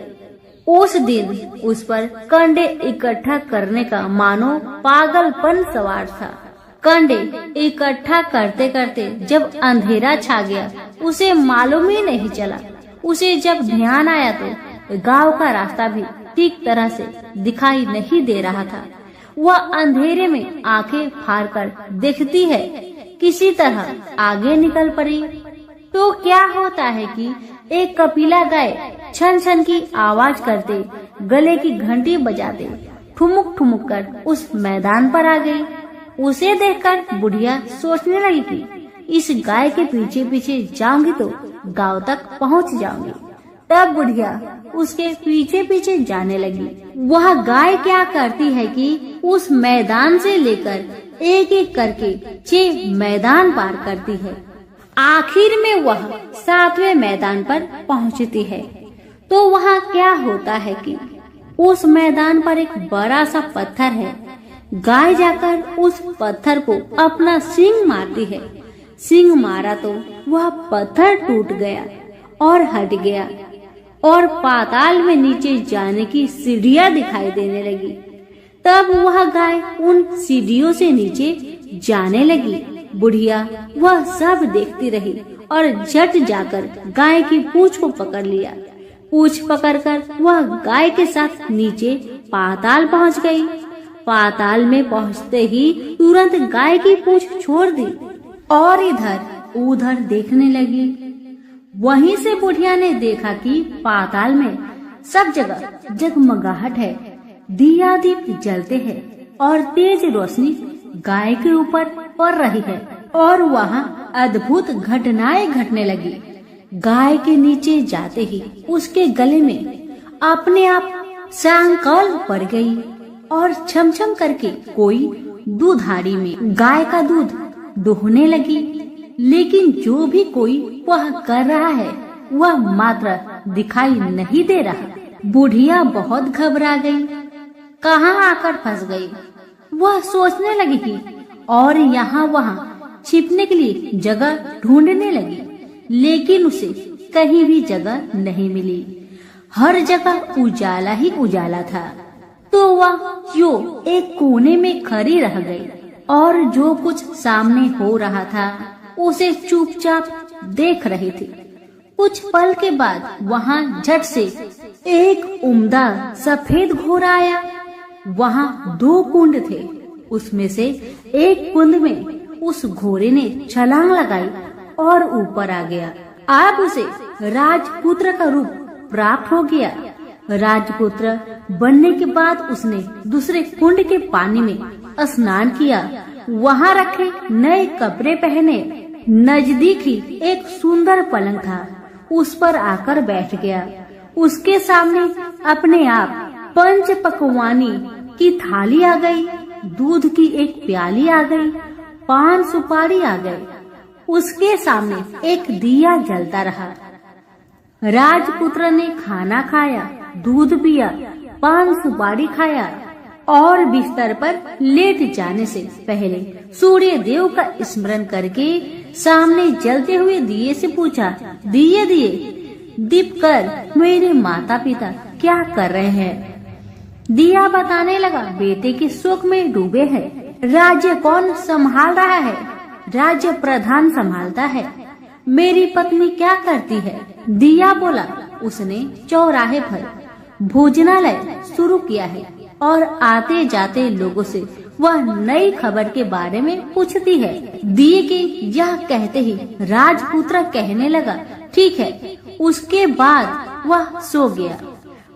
उस दिन उस पर कंडे इकट्ठा करने का मानो पागलपन सवार था। कंडे इकट्ठा करते करते जब अंधेरा छा गया उसे मालूम ही नहीं चला। उसे जब ध्यान आया तो गांव का रास्ता भी ठीक तरह से दिखाई नहीं दे रहा था। वह अंधेरे में आंखें फाड़कर देखती है, किसी तरह आगे निकल पड़ी तो क्या होता है कि एक कपिला गाय छन छन की आवाज करते गले की घंटी बजाते ठुमुक ठुमुक कर उस मैदान पर आ गई। उसे देखकर बुढ़िया सोचने लगी कि इस गाय के पीछे पीछे जाऊंगी तो गांव तक पहुंच जाऊंगी। तब बुढ़िया उसके पीछे पीछे जाने लगी। वह गाय क्या करती है कि उस मैदान से लेकर एक एक करके 6 मैदान पार करती है। आखिर में वह 7वें मैदान पर पहुंचती है तो वहाँ क्या होता है कि उस मैदान पर एक बड़ा सा पत्थर है। गाय जाकर उस पत्थर को अपना सींग मारती है। सींग मारा तो वह पत्थर टूट गया और हट गया और पाताल में नीचे जाने की सीढ़ियां दिखाई देने लगी। तब वह गाय उन सीढ़ियों से नीचे जाने लगी। बुढ़िया वह सब देखती रही और झट जाकर गाय की पूंछ को पकड़ लिया। पूंछ पकड़कर वह गाय के साथ नीचे पाताल पहुंच गई। पाताल में पहुंचते ही तुरंत गाय की पूंछ छोड़ दी और इधर उधर देखने लगी। वहीं से बुढ़िया ने देखा कि पाताल में सब जगह जगमगाहट है, दिया दीप जलते हैं और तेज रोशनी गाय के ऊपर पड़ रही है और वहाँ अद्भुत घटनाएं घटने लगी। गाय के नीचे जाते ही उसके गले में अपने आप सांकल पड़ गई और छमछम करके कोई दूधाड़ी में गाय का दूध दोहने लगी। लेकिन जो भी कोई वह कर रहा है वह मात्र दिखाई नहीं दे रहा। बुढ़िया बहुत घबरा गई, कहाँ आकर फंस गई। वह सोचने लगी कि और यहाँ वहाँ छिपने के लिए जगह ढूंढने लगी, लेकिन उसे कहीं भी जगह नहीं मिली। हर जगह उजाला ही उजाला था। तो वह जो एक कोने में खड़ी रह गई और जो कुछ सामने हो रहा था उसे चुपचाप देख रही थी। कुछ पल के बाद वहाँ झट से एक उम्दा सफेद घोड़ा आया। वहाँ 2 कुंड थे। उसमें से एक कुंड में उस घोड़े ने छलांग लगाई और ऊपर आ गया। अब उसे राजपुत्र का रूप प्राप्त हो गया। राजपुत्र बनने के बाद उसने दूसरे कुंड के पानी में स्नान किया, वहाँ रखे नए कपड़े पहने। नजदीक ही एक सुंदर पलंग था, उस पर आकर बैठ गया। उसके सामने अपने आप पंच पकवानी की थाली आ गई, दूध की एक प्याली आ गई, पान सुपारी आ गई। उसके सामने एक दिया जलता रहा। राजपुत्र ने खाना खाया, दूध पिया, पान सुपारी खाया और बिस्तर पर लेट जाने से पहले सूर्य देव का स्मरण करके सामने जलते हुए दिए से पूछा, दिए दीप कर मेरे माता पिता क्या कर रहे हैं? दिया बताने लगा, बेटे के शोक में डूबे हैं। राज्य कौन संभाल रहा है? राज्य प्रधान संभालता है। मेरी पत्नी क्या करती है? दिया बोला, उसने चौराहे पर भोजनालय शुरू किया है और आते जाते लोगों से वह नई खबर के बारे में पूछती है। दिए के यह कहते ही राजपुत्र कहने लगा, ठीक है। उसके बाद वह सो गया।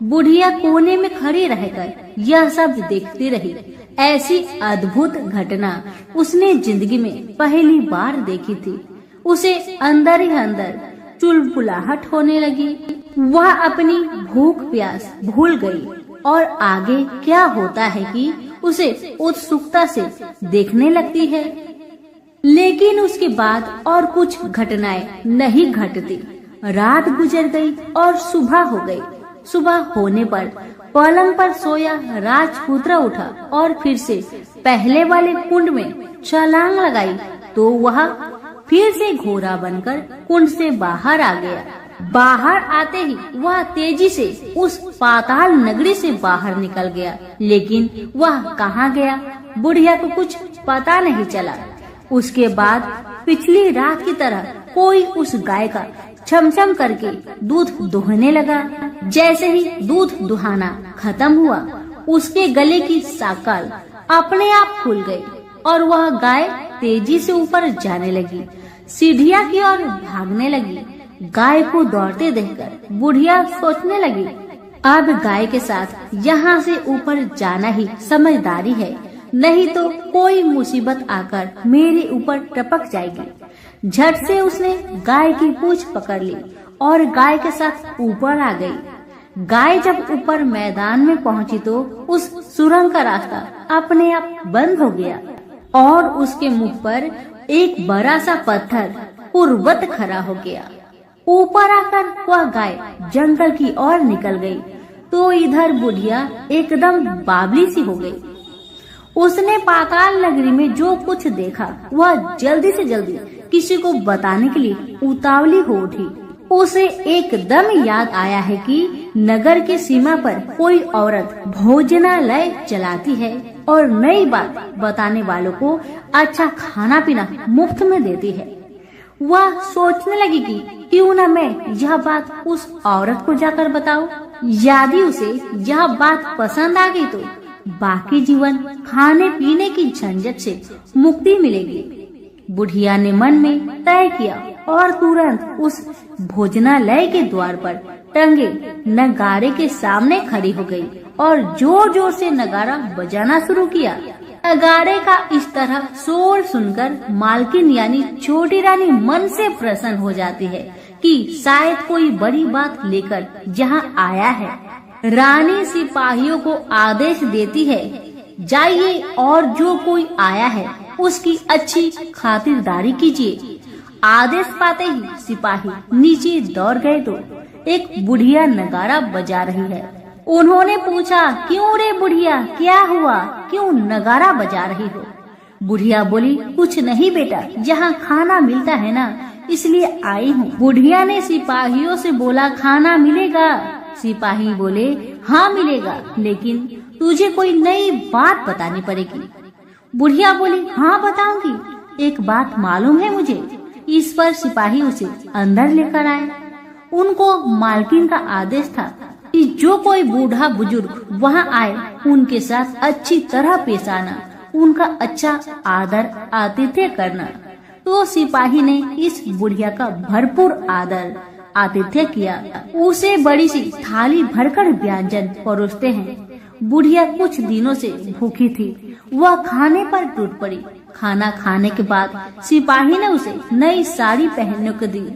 बुढ़िया कोने में खड़ी रहकर यह सब देखती रही। ऐसी अद्भुत घटना उसने जिंदगी में पहली बार देखी थी। उसे अंदर ही अंदर चुलबुलाहट होने लगी। वह अपनी भूख प्यास भूल गई और आगे क्या होता है कि उसे उत्सुकता से देखने लगती है। लेकिन उसके बाद और कुछ घटनाएं नहीं घटती। रात गुजर गई और सुबह हो गई। सुबह होने पर पलंग पर सोया राजपुत्र उठा और फिर से पहले वाले कुंड में छलांग लगाई तो वह फिर से घोड़ा बनकर कुंड से बाहर आ गया। बाहर आते ही वह तेजी से उस पाताल नगरी से बाहर निकल गया। लेकिन वह कहाँ गया, बुढ़िया को कुछ पता नहीं चला। उसके बाद पिछली रात की तरह कोई उस गाय का छमछम करके दूध दुहने लगा। जैसे ही दूध दुहाना खत्म हुआ, उसके गले की साकल अपने आप खुल गई और वह गाय तेजी से ऊपर जाने लगी, सीढ़ियाँ की ओर भागने लगी। गाय को दौड़ते देखकर बुढ़िया सोचने लगी, अब गाय के साथ यहाँ से ऊपर जाना ही समझदारी है, नहीं तो कोई मुसीबत आकर मेरे ऊपर टपक जाएगी। झट से उसने गाय की पूंछ पकड़ ली और गाय के साथ ऊपर आ गई। गाय जब ऊपर मैदान में पहुंची तो उस सुरंग का रास्ता अपने आप बंद हो गया और उसके मुख पर एक बड़ा सा पत्थर पूर्ववत खड़ा हो गया। ऊपर आकर वह गाय जंगल की ओर निकल गई तो इधर बुढ़िया एकदम बावली सी हो गई। उसने पाताल नगरी में जो कुछ देखा वह जल्दी से जल्दी किसी को बताने के लिए उतावली हो उठी। उसे एकदम याद आया है कि नगर की सीमा पर कोई औरत भोजनालय चलाती है और नई बात बताने वालों को अच्छा खाना पीना मुफ्त में देती है। वह सोचने लगी कि क्यों न मैं यह बात उस औरत को जाकर बताऊं। यदि उसे यह बात पसंद आ गई तो बाकी जीवन खाने पीने की झंझट से मुक्ति मिलेगी। बुढ़िया ने मन में तय किया और तुरंत उस भोजनालय के द्वार पर टंगे नगाड़े के सामने खड़ी हो गई और जोर जोर से नगाड़ा बजाना शुरू किया। नगाड़े का इस तरह शोर सुनकर मालकिन यानी छोटी रानी मन से प्रसन्न हो जाती है कि शायद कोई बड़ी बात लेकर यहाँ आया है। रानी सिपाहियों को आदेश देती है, जाइए और जो कोई आया है उसकी अच्छी खातिरदारी कीजिए। आदेश पाते ही सिपाही नीचे दौड़ गए तो एक बुढ़िया नगाड़ा बजा रही है। उन्होंने पूछा, क्यों रे बुढ़िया, क्या हुआ, क्यों नगाड़ा बजा रही हो? बुढ़िया बोली, कुछ नहीं बेटा, यहाँ खाना मिलता है ना, इसलिए आई हूँ। बुढ़िया ने सिपाहियों से बोला, खाना मिलेगा? सिपाही बोले, हाँ मिलेगा, लेकिन तुझे कोई नई बात बतानी पड़ेगी। बुढ़िया बोली, हाँ बताऊंगी, एक बात मालूम है मुझे। इस पर सिपाही उसे अंदर लेकर आए। उनको मालकिन का आदेश था कि जो कोई बूढ़ा बुजुर्ग वहाँ आए उनके साथ अच्छी तरह पेश आना, उनका अच्छा आदर आतिथ्य करना। तो सिपाही ने इस बुढ़िया का भरपूर आदर आतिथ्य किया। उसे बड़ी सी थाली भरकर व्यंजन परोसते हैं। बुढ़िया कुछ दिनों से भूखी थी। वह खाने पर टूट पड़ी। खाना खाने के बाद सिपाही ने उसे नई साड़ी पहनने को दी।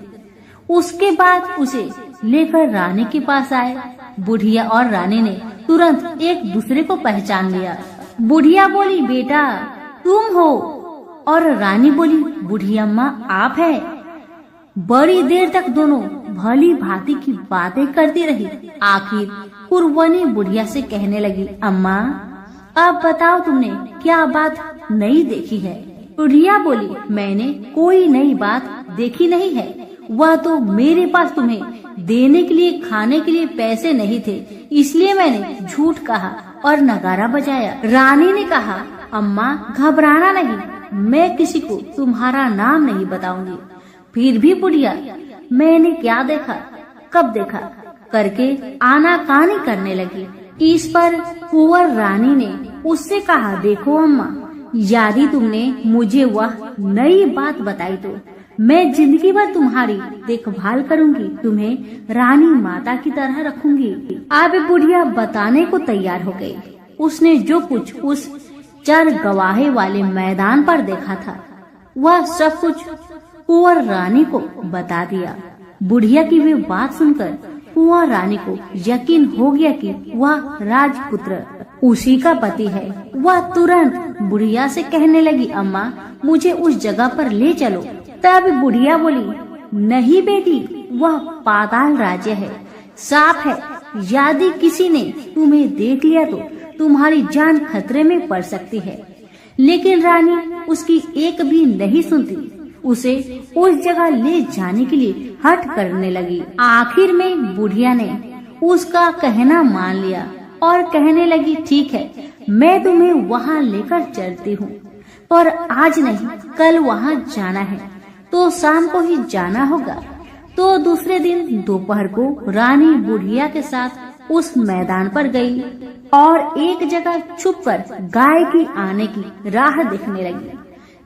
उसके बाद उसे लेकर रानी के पास आए। बुढ़िया और रानी ने तुरंत एक दूसरे को पहचान लिया। बुढ़िया बोली, बेटा तुम हो? और रानी बोली, बूढ़ी अम्मा आप है। बड़ी देर तक दोनों भली भांति की बातें करती रही। आखिर कुरवनी बुढ़िया से कहने लगी, अम्मा अब बताओ तुमने क्या बात नई देखी है? बुढ़िया बोली, मैंने कोई नई बात देखी नहीं है। वह तो मेरे पास तुम्हें देने के लिए खाने के लिए पैसे नहीं थे, इसलिए मैंने झूठ कहा और नगारा बजाया। रानी ने कहा, अम्मा घबराना नहीं, मैं किसी को तुम्हारा नाम नहीं बताऊंगी। फिर भी बुढ़िया मैंने क्या देखा, कब देखा करके आनाकानी करने लगी। इस पर कुंवर रानी ने उससे कहा, देखो अम्मा, यदि तुमने मुझे वह नई बात बताई तो मैं जिंदगी भर तुम्हारी देखभाल करूंगी, तुम्हें रानी माता की तरह रखूंगी। अब बुढ़िया बताने को तैयार हो गई। उसने जो कुछ उस चर गवाहे वाले मैदान पर देखा था वह सब कुछ कुंवर रानी को बता दिया। बुढ़िया की वे बात सुनकर कुंवर रानी को यकीन हो गया कि वह राजपुत्र उसी का पति है। वह तुरंत बुढ़िया से कहने लगी, अम्मा मुझे उस जगह पर ले चलो। तब बुढ़िया बोली, नहीं बेटी, वह पाताल राज्य है, साफ है। यदि किसी ने तुम्हें देख लिया तो तुम्हारी जान खतरे में पड़ सकती है। लेकिन रानी उसकी एक भी नहीं सुनती। उसे उस जगह ले जाने के लिए हठ करने लगी। आखिर में बुढ़िया ने उसका कहना मान लिया और कहने लगी, ठीक है, मैं तुम्हें वहाँ लेकर चलती हूँ, पर आज नहीं, कल वहाँ जाना है तो शाम को ही जाना होगा। तो दूसरे दिन दोपहर को रानी बुढ़िया के साथ उस मैदान पर गई और एक जगह छुपकर गाय की आने की राह देखने लगी।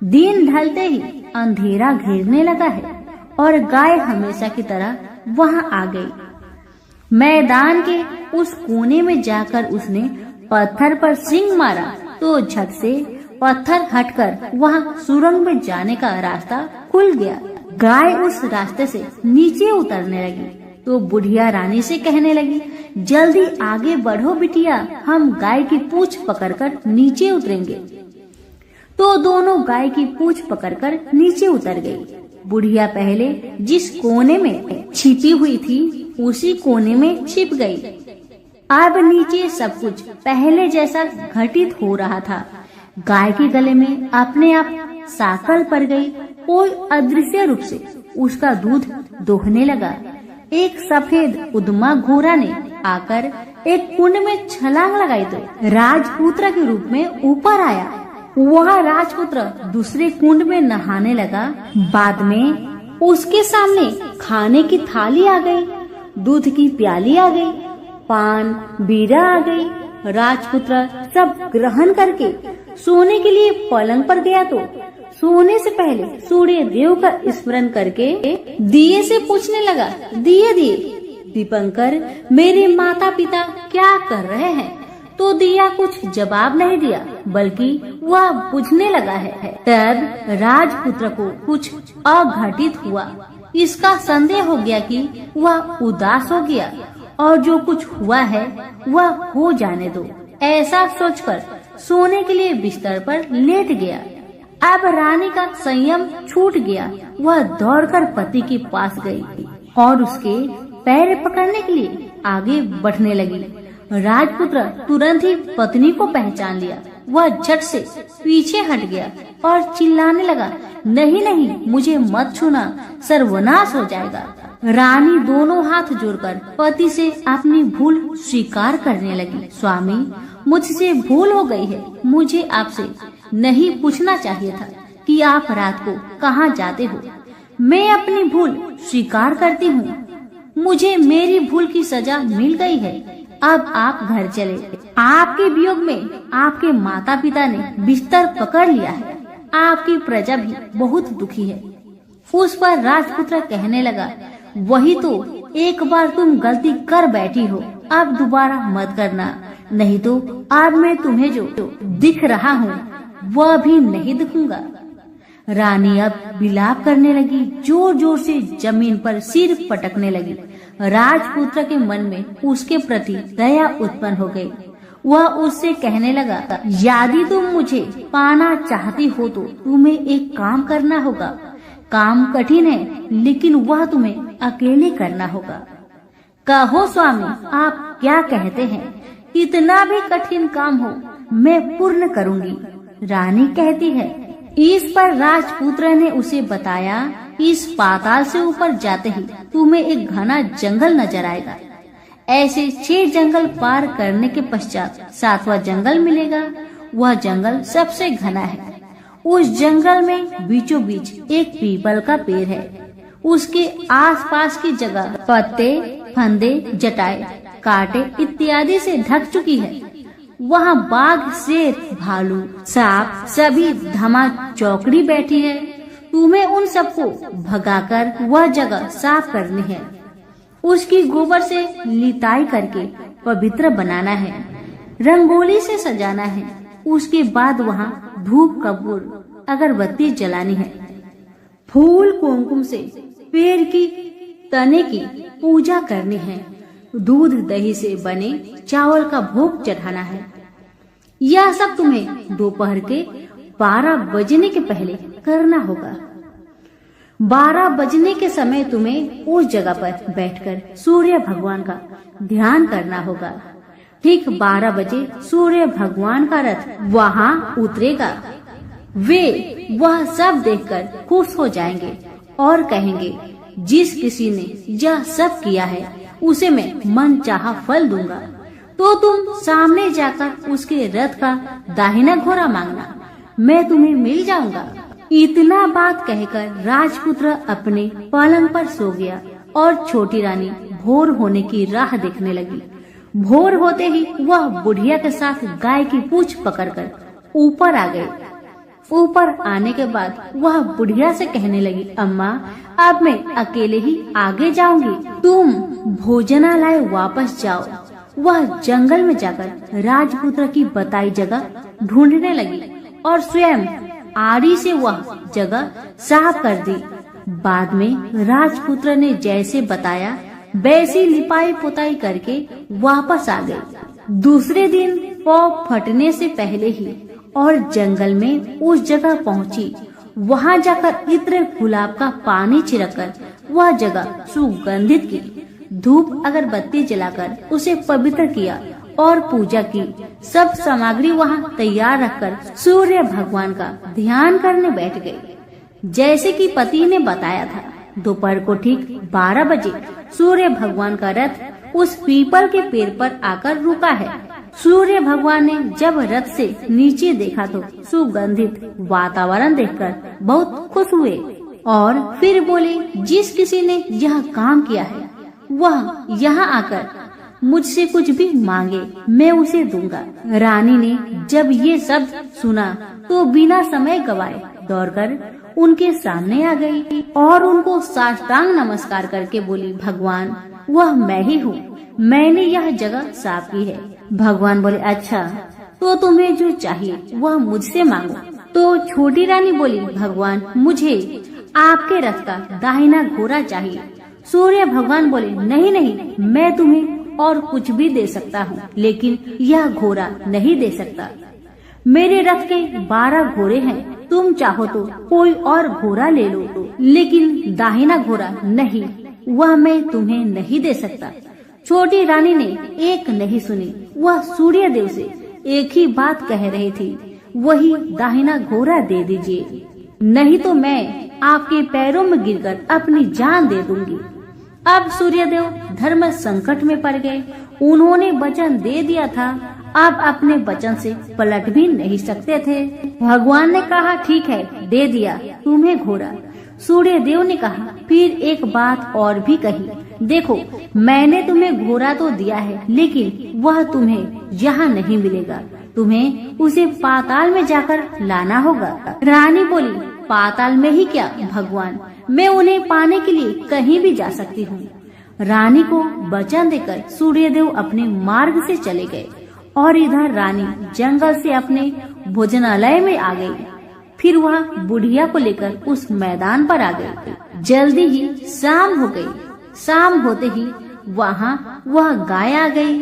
दिन ढलते ही अंधेरा घेरने लगा है और गाय हमेशा की तरह वहां आ गई। मैदान के उस कोने में जाकर उसने पत्थर पर सींग मारा तो झट से पत्थर हटकर वहां सुरंग में जाने का रास्ता खुल गया। गाय उस रास्ते से नीचे उतरने लगी तो बुढ़िया रानी से कहने लगी, जल्दी आगे बढ़ो बिटिया, हम गाय की पूंछ पकड़कर नीचे उतरेंगे। तो दोनों गाय की पूंछ पकड़कर नीचे उतर गई। बुढ़िया पहले जिस कोने में छिपी हुई थी उसी कोने में छिप गई। अब नीचे सब कुछ पहले जैसा घटित हो रहा था। गाय के गले में अपने आप साकल पड़ गई। कोई अदृश्य रूप से उसका दूध दोहने लगा। एक सफेद उद्मा घोड़ा ने आकर एक कुंड में छलांग लगाई तो राजपुत्र के रूप में ऊपर आया। वह राजपुत्र दूसरे कुंड में नहाने लगा। बाद में उसके सामने खाने की थाली आ गई, दूध की प्याली आ गई, पान बीड़ा आ गई। राजपुत्र सब ग्रहण करके सोने के लिए पलंग पर गया तो सोने से पहले सूर्य देव का स्मरण करके दिए से पूछने लगा, दिए दिए दीपंकर, मेरे माता पिता क्या कर रहे हैं? तो दिया कुछ जवाब नहीं दिया, बल्कि वह बुझने लगा है। तब राजपुत्र को कुछ अघटित हुआ। इसका संदेह हो गया कि वह उदास हो गया और जो कुछ हुआ है वह हो जाने दो। ऐसा सोचकर सोने के लिए बिस्तर पर लेट गया। अब रानी का संयम छूट गया। वह दौड़कर पति के पास गई और उसके पैर पकड़ने के लिए आगे बढ़ने लगी। राजपुत्र तुरंत ही पत्नी को पहचान लिया। वह झट से पीछे हट गया और चिल्लाने लगा, नहीं नहीं, मुझे मत छूना, सर्वनाश हो जाएगा। रानी दोनों हाथ जोड़कर पति से अपनी भूल स्वीकार करने लगी। स्वामी, मुझसे भूल हो गई है। मुझे आपसे नहीं पूछना चाहिए था कि आप रात को कहाँ जाते हो। मैं अपनी भूल स्वीकार करती हूँ। मुझे मेरी भूल की सजा मिल गई है। अब आप घर चले। आपके वियोग में आपके माता पिता ने बिस्तर पकड़ लिया है। आपकी प्रजा भी बहुत दुखी है। उस पर राजपुत्र कहने लगा, वही तो, एक बार तुम गलती कर बैठी हो, अब दोबारा मत करना। नहीं तो अब मैं तुम्हें जो दिख रहा हूँ वह भी नहीं दिखूंगा। रानी अब विलाप करने लगी, जोर जोर से जमीन पर सिर पटकने लगी। राजपुत्र के मन में उसके प्रति दया उत्पन्न हो गई। वह उससे कहने लगा, यदि तुम मुझे पाना चाहती हो तो तुम्हें एक काम करना होगा। काम कठिन है लेकिन वह तुम्हें अकेले करना होगा। कहो स्वामी, आप क्या कहते हैं? इतना भी कठिन काम हो मैं पूर्ण करूंगी। रानी कहती है। इस पर राजपुत्र ने उसे बताया, इस पाताल से ऊपर जाते ही तुम्हें एक घना जंगल नजर आएगा। ऐसे 6 जंगल पार करने के पश्चात 7वां जंगल मिलेगा। वह जंगल सबसे घना है। उस जंगल में बीचों बीच एक पीपल का पेड़ है। उसके आसपास की जगह पत्ते, फंदे, जटाएं, कांटे इत्यादि से ढक चुकी है। वहाँ बाघ, शेर, भालू, सांप सभी धमा चौकड़ी बैठी है। तुम्हें उन सबको भगाकर वह जगह साफ करनी है। उसकी गोबर से लिताई करके पवित्र बनाना है। रंगोली से सजाना है। उसके बाद वहाँ धूप, कपूर, अगरबत्ती जलानी है। फूल, कुमकुम से पेड़ की तने की पूजा करनी है। दूध, दही से बने चावल का भोग चढ़ाना है। यह सब तुम्हें दोपहर के 12 बजने के पहले करना होगा। 12 बजने के समय तुम्हें उस जगह पर बैठकर सूर्य भगवान का ध्यान करना होगा। ठीक 12 बजे सूर्य भगवान का रथ वहाँ उतरेगा। वे वह सब देखकर खुश हो जाएंगे और कहेंगे, जिस किसी ने यह सब किया है उसे मैं मन चाहा फल दूंगा। तो तुम सामने जाकर उसके रथ का दाहिना घोड़ा मांगना, मैं तुम्हें मिल जाऊंगा। इतना बात कहकर राजपुत्र अपने पलंग पर सो गया और छोटी रानी भोर होने की राह देखने लगी। भोर होते ही वह बुढ़िया के साथ गाय की पूंछ पकड़कर ऊपर आ गई। ऊपर आने के बाद वह बुढ़िया से कहने लगी, अम्मा, अब मैं अकेले ही आगे जाऊंगी, तुम भोजनालय वापस जाओ। वह जंगल में जाकर राजपुत्र की बताई जगह ढूंढने लगी और स्वयं आरी से वह जगह साफ कर दी। बाद में राजपुत्र ने जैसे बताया वैसी लिपाई पुताई करके वापस आ गई। दूसरे दिन पौ फटने से पहले ही और जंगल में उस जगह पहुंची। वहां जाकर इत्र गुलाब का पानी छिड़ककर वह जगह सुगंधित की। धूप अगरबत्ती जलाकर उसे पवित्र किया और पूजा की। सब सामग्री वहाँ तैयार रखकर सूर्य भगवान का ध्यान करने बैठ गई। जैसे कि पति ने बताया था, दोपहर को ठीक 12 बजे सूर्य भगवान का रथ उस पीपल के पेड़ पर आकर रुका है। सूर्य भगवान ने जब रथ से नीचे देखा तो सुगंधित वातावरण देखकर बहुत खुश हुए और फिर बोले, जिस किसी ने यह काम किया है वह यहाँ आकर मुझसे कुछ भी मांगे, मैं उसे दूंगा। रानी ने जब ये सब सुना तो बिना समय गवाए दौड़कर उनके सामने आ गई और उनको साष्टांग नमस्कार करके बोली, भगवान, वह मैं ही हूँ, मैंने यह जगह साफ की है। भगवान बोले, अच्छा, तो तुम्हें जो चाहिए वह मुझसे मांगो। तो छोटी रानी बोली, भगवान, मुझे आपके रथ का दाहिना घोड़ा चाहिए। सूर्य भगवान बोले, नहीं नहीं, मैं तुम्हें और कुछ भी दे सकता हूँ, लेकिन यह घोड़ा नहीं दे सकता। मेरे रथ के 12 घोड़े हैं, तुम चाहो तो कोई और घोड़ा ले लो, लेकिन दाहिना घोड़ा नहीं, वह मैं तुम्हें नहीं दे सकता। छोटी रानी ने एक नहीं सुनी। वह सूर्य देव से एक ही बात कह रही थी, वही दाहिना घोड़ा दे दीजिए, नहीं तो मैं आपके पैरों में गिरकर अपनी जान दे दूंगी। अब सूर्यदेव धर्म संकट में पड़ गए। उन्होंने वचन दे दिया था, अब अपने वचन से पलट भी नहीं सकते थे। भगवान ने कहा, ठीक है, दे दिया तुम्हें घोड़ा। सूर्यदेव ने कहा, फिर एक बात और भी कही, देखो, मैंने तुम्हें घोड़ा तो दिया है, लेकिन वह तुम्हें यहाँ नहीं मिलेगा, तुम्हें उसे पाताल में जाकर लाना होगा। रानी बोली, पाताल में ही क्या भगवान, मैं उन्हें पाने के लिए कहीं भी जा सकती हूँ। रानी को वचन देकर सूर्यदेव अपने मार्ग से चले गए और इधर रानी जंगल से अपने भोजनालय में आ गई। फिर वह बुढ़िया को लेकर उस मैदान पर आ गई। जल्दी ही शाम हो गई। शाम होते ही वहाँ वह गाय आ गई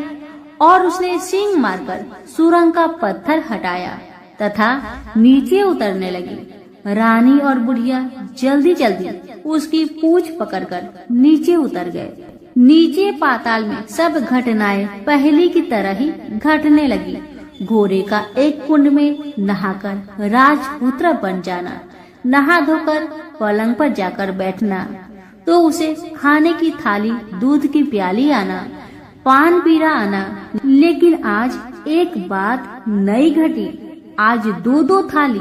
और उसने सींग मारकर सुरंग का पत्थर हटाया तथा नीचे उतरने लगी। रानी और बुढ़िया जल्दी जल्दी उसकी पूंछ पकड़कर नीचे उतर गए। नीचे पाताल में सब घटनाएं पहले की तरह ही घटने लगी। घोड़े का एक कुंड में नहाकर राजपुत्र बन जाना, नहा धोकर पलंग पर जाकर बैठना, तो उसे खाने की थाली, दूध की प्याली आना, पान पीरा आना। लेकिन आज एक बात नई घटी। आज दो थाली,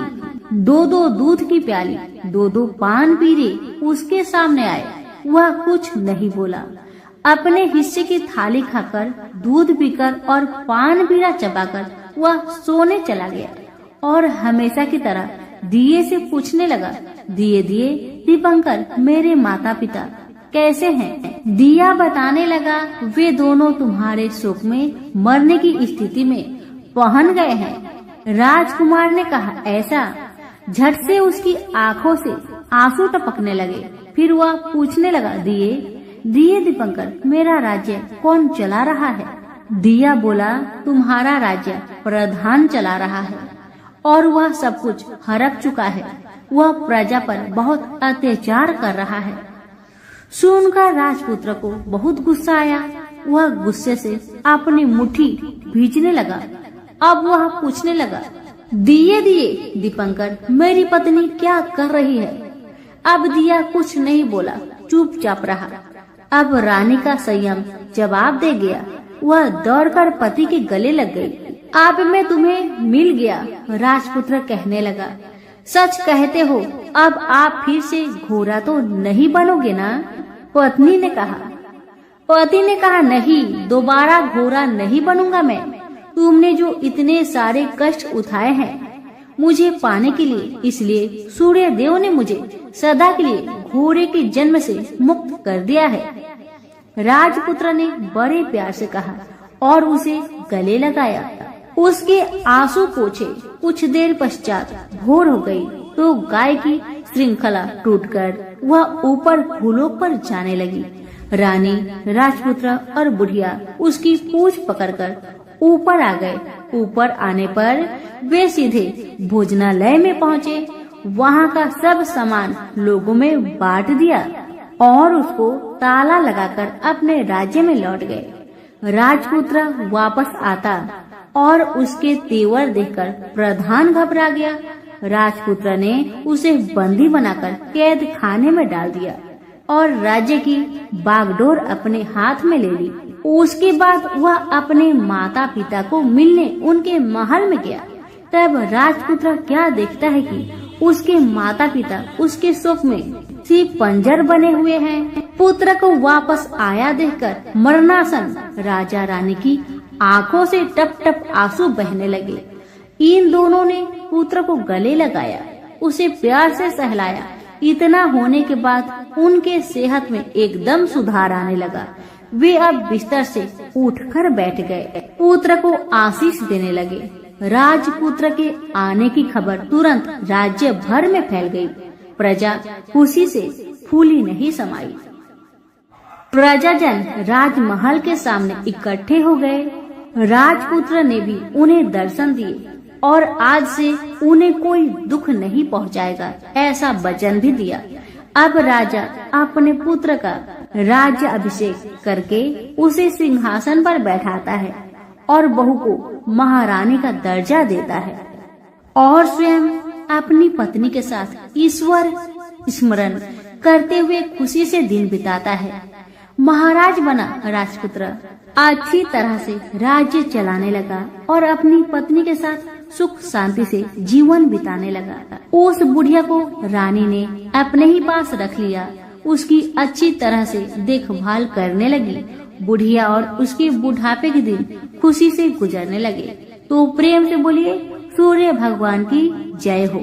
दो दूध की प्याली, दो पान पीरे उसके सामने आए। वह कुछ नहीं बोला। अपने हिस्से की थाली खाकर, दूध पीकर और पान पीरा चबाकर वह सोने चला गया और हमेशा की तरह दिए से पूछने लगा, दिए दीपंकर, मेरे माता पिता कैसे हैं? दिया बताने लगा, वे दोनों तुम्हारे शोक में मरने की स्थिति में पहुंच गए हैं। राजकुमार ने कहा, ऐसा? झट से उसकी आंखों से आंसू टपकने लगे। फिर वह पूछने लगा, दिए दीपंकर, मेरा राज्य कौन चला रहा है? दिया बोला, तुम्हारा राज्य प्रधान चला रहा है और वह सब कुछ हड़प चुका है। वह प्रजा पर बहुत अत्याचार कर रहा है। सुनकर राजपुत्र को बहुत गुस्सा आया। वह गुस्से से अपनी मुट्ठी भींचने लगा। अब वह पूछने लगा, दिए दीपंकर, मेरी पत्नी क्या कर रही है? अब दिया कुछ नहीं बोला, चुपचाप रहा। अब रानी का संयम जवाब दे गया। वह दौड़कर पति के गले लग गई। अब मैं तुम्हें मिल गया, राजपुत्र कहने लगा। सच कहते हो, अब आप फिर से घोड़ा तो नहीं बनोगे ना? पत्नी ने कहा। पति ने कहा, नहीं, दोबारा घोड़ा नहीं बनूंगा मैं। तुमने जो इतने सारे कष्ट उठाए हैं मुझे पाने के लिए, इसलिए सूर्य देव ने मुझे सदा के लिए घोड़े के जन्म से मुक्त कर दिया है। राजपुत्र ने बड़े प्यार से कहा और उसे गले लगाया। उसके आंसू पोंछे। कुछ देर पश्चात भोर हो गई तो गाय की श्रृंखला टूटकर वह ऊपर भूलोक पर जाने लगी। रानी, राजपुत्र और बुढ़िया उसकी पूंछ पकड़कर ऊपर आ गए। ऊपर आने पर वे सीधे भोजनालय में पहुँचे। वहाँ का सब सामान लोगों में बांट दिया और उसको ताला लगाकर अपने राज्य में लौट गए। राजपुत्र वापस आता और उसके तेवर देखकर प्रधान घबरा गया। राजपुत्र ने उसे बंदी बनाकर कैद खाने में डाल दिया और राज्य की बागडोर अपने हाथ में ले ली। उसके बाद वह अपने माता पिता को मिलने उनके महल में गया। तब राजपुत्र क्या देखता है कि उसके माता पिता उसके शोक में सिर्फ पंजर बने हुए हैं। पुत्र को वापस आया देखकर मरणासन राजा रानी की आंखों से टप टप आंसू बहने लगे। इन दोनों ने पुत्र को गले लगाया, उसे प्यार से सहलाया। इतना होने के बाद उनके सेहत में एकदम सुधार आने लगा। वे अब बिस्तर से उठकर बैठ गए, पुत्र को आशीष देने लगे। राजपुत्र के आने की खबर तुरंत राज्य भर में फैल गई। प्रजा खुशी से फूली नहीं समाई। प्रजाजन राजमहल के सामने इकट्ठे हो गए। राजपुत्र ने भी उन्हें दर्शन दिए और आज से उन्हें कोई दुख नहीं पहुंचाएगा, ऐसा वचन भी दिया। अब राजा अपने पुत्र का राज्य अभिषेक करके उसे सिंहासन पर बैठाता है और बहू को महारानी का दर्जा देता है और स्वयं अपनी पत्नी के साथ ईश्वर स्मरण करते हुए खुशी से दिन बिताता है। महाराज बना राजपुत्र अच्छी तरह से राज्य चलाने लगा और अपनी पत्नी के साथ सुख शांति से जीवन बिताने लगा। उस बुढ़िया को रानी ने अपने ही पास रख लिया, उसकी अच्छी तरह से देखभाल करने लगी। बुढ़िया और उसके बुढ़ापे के दिन खुशी से गुजरने लगे। तो प्रेम से बोलिए सूर्य भगवान की जय हो।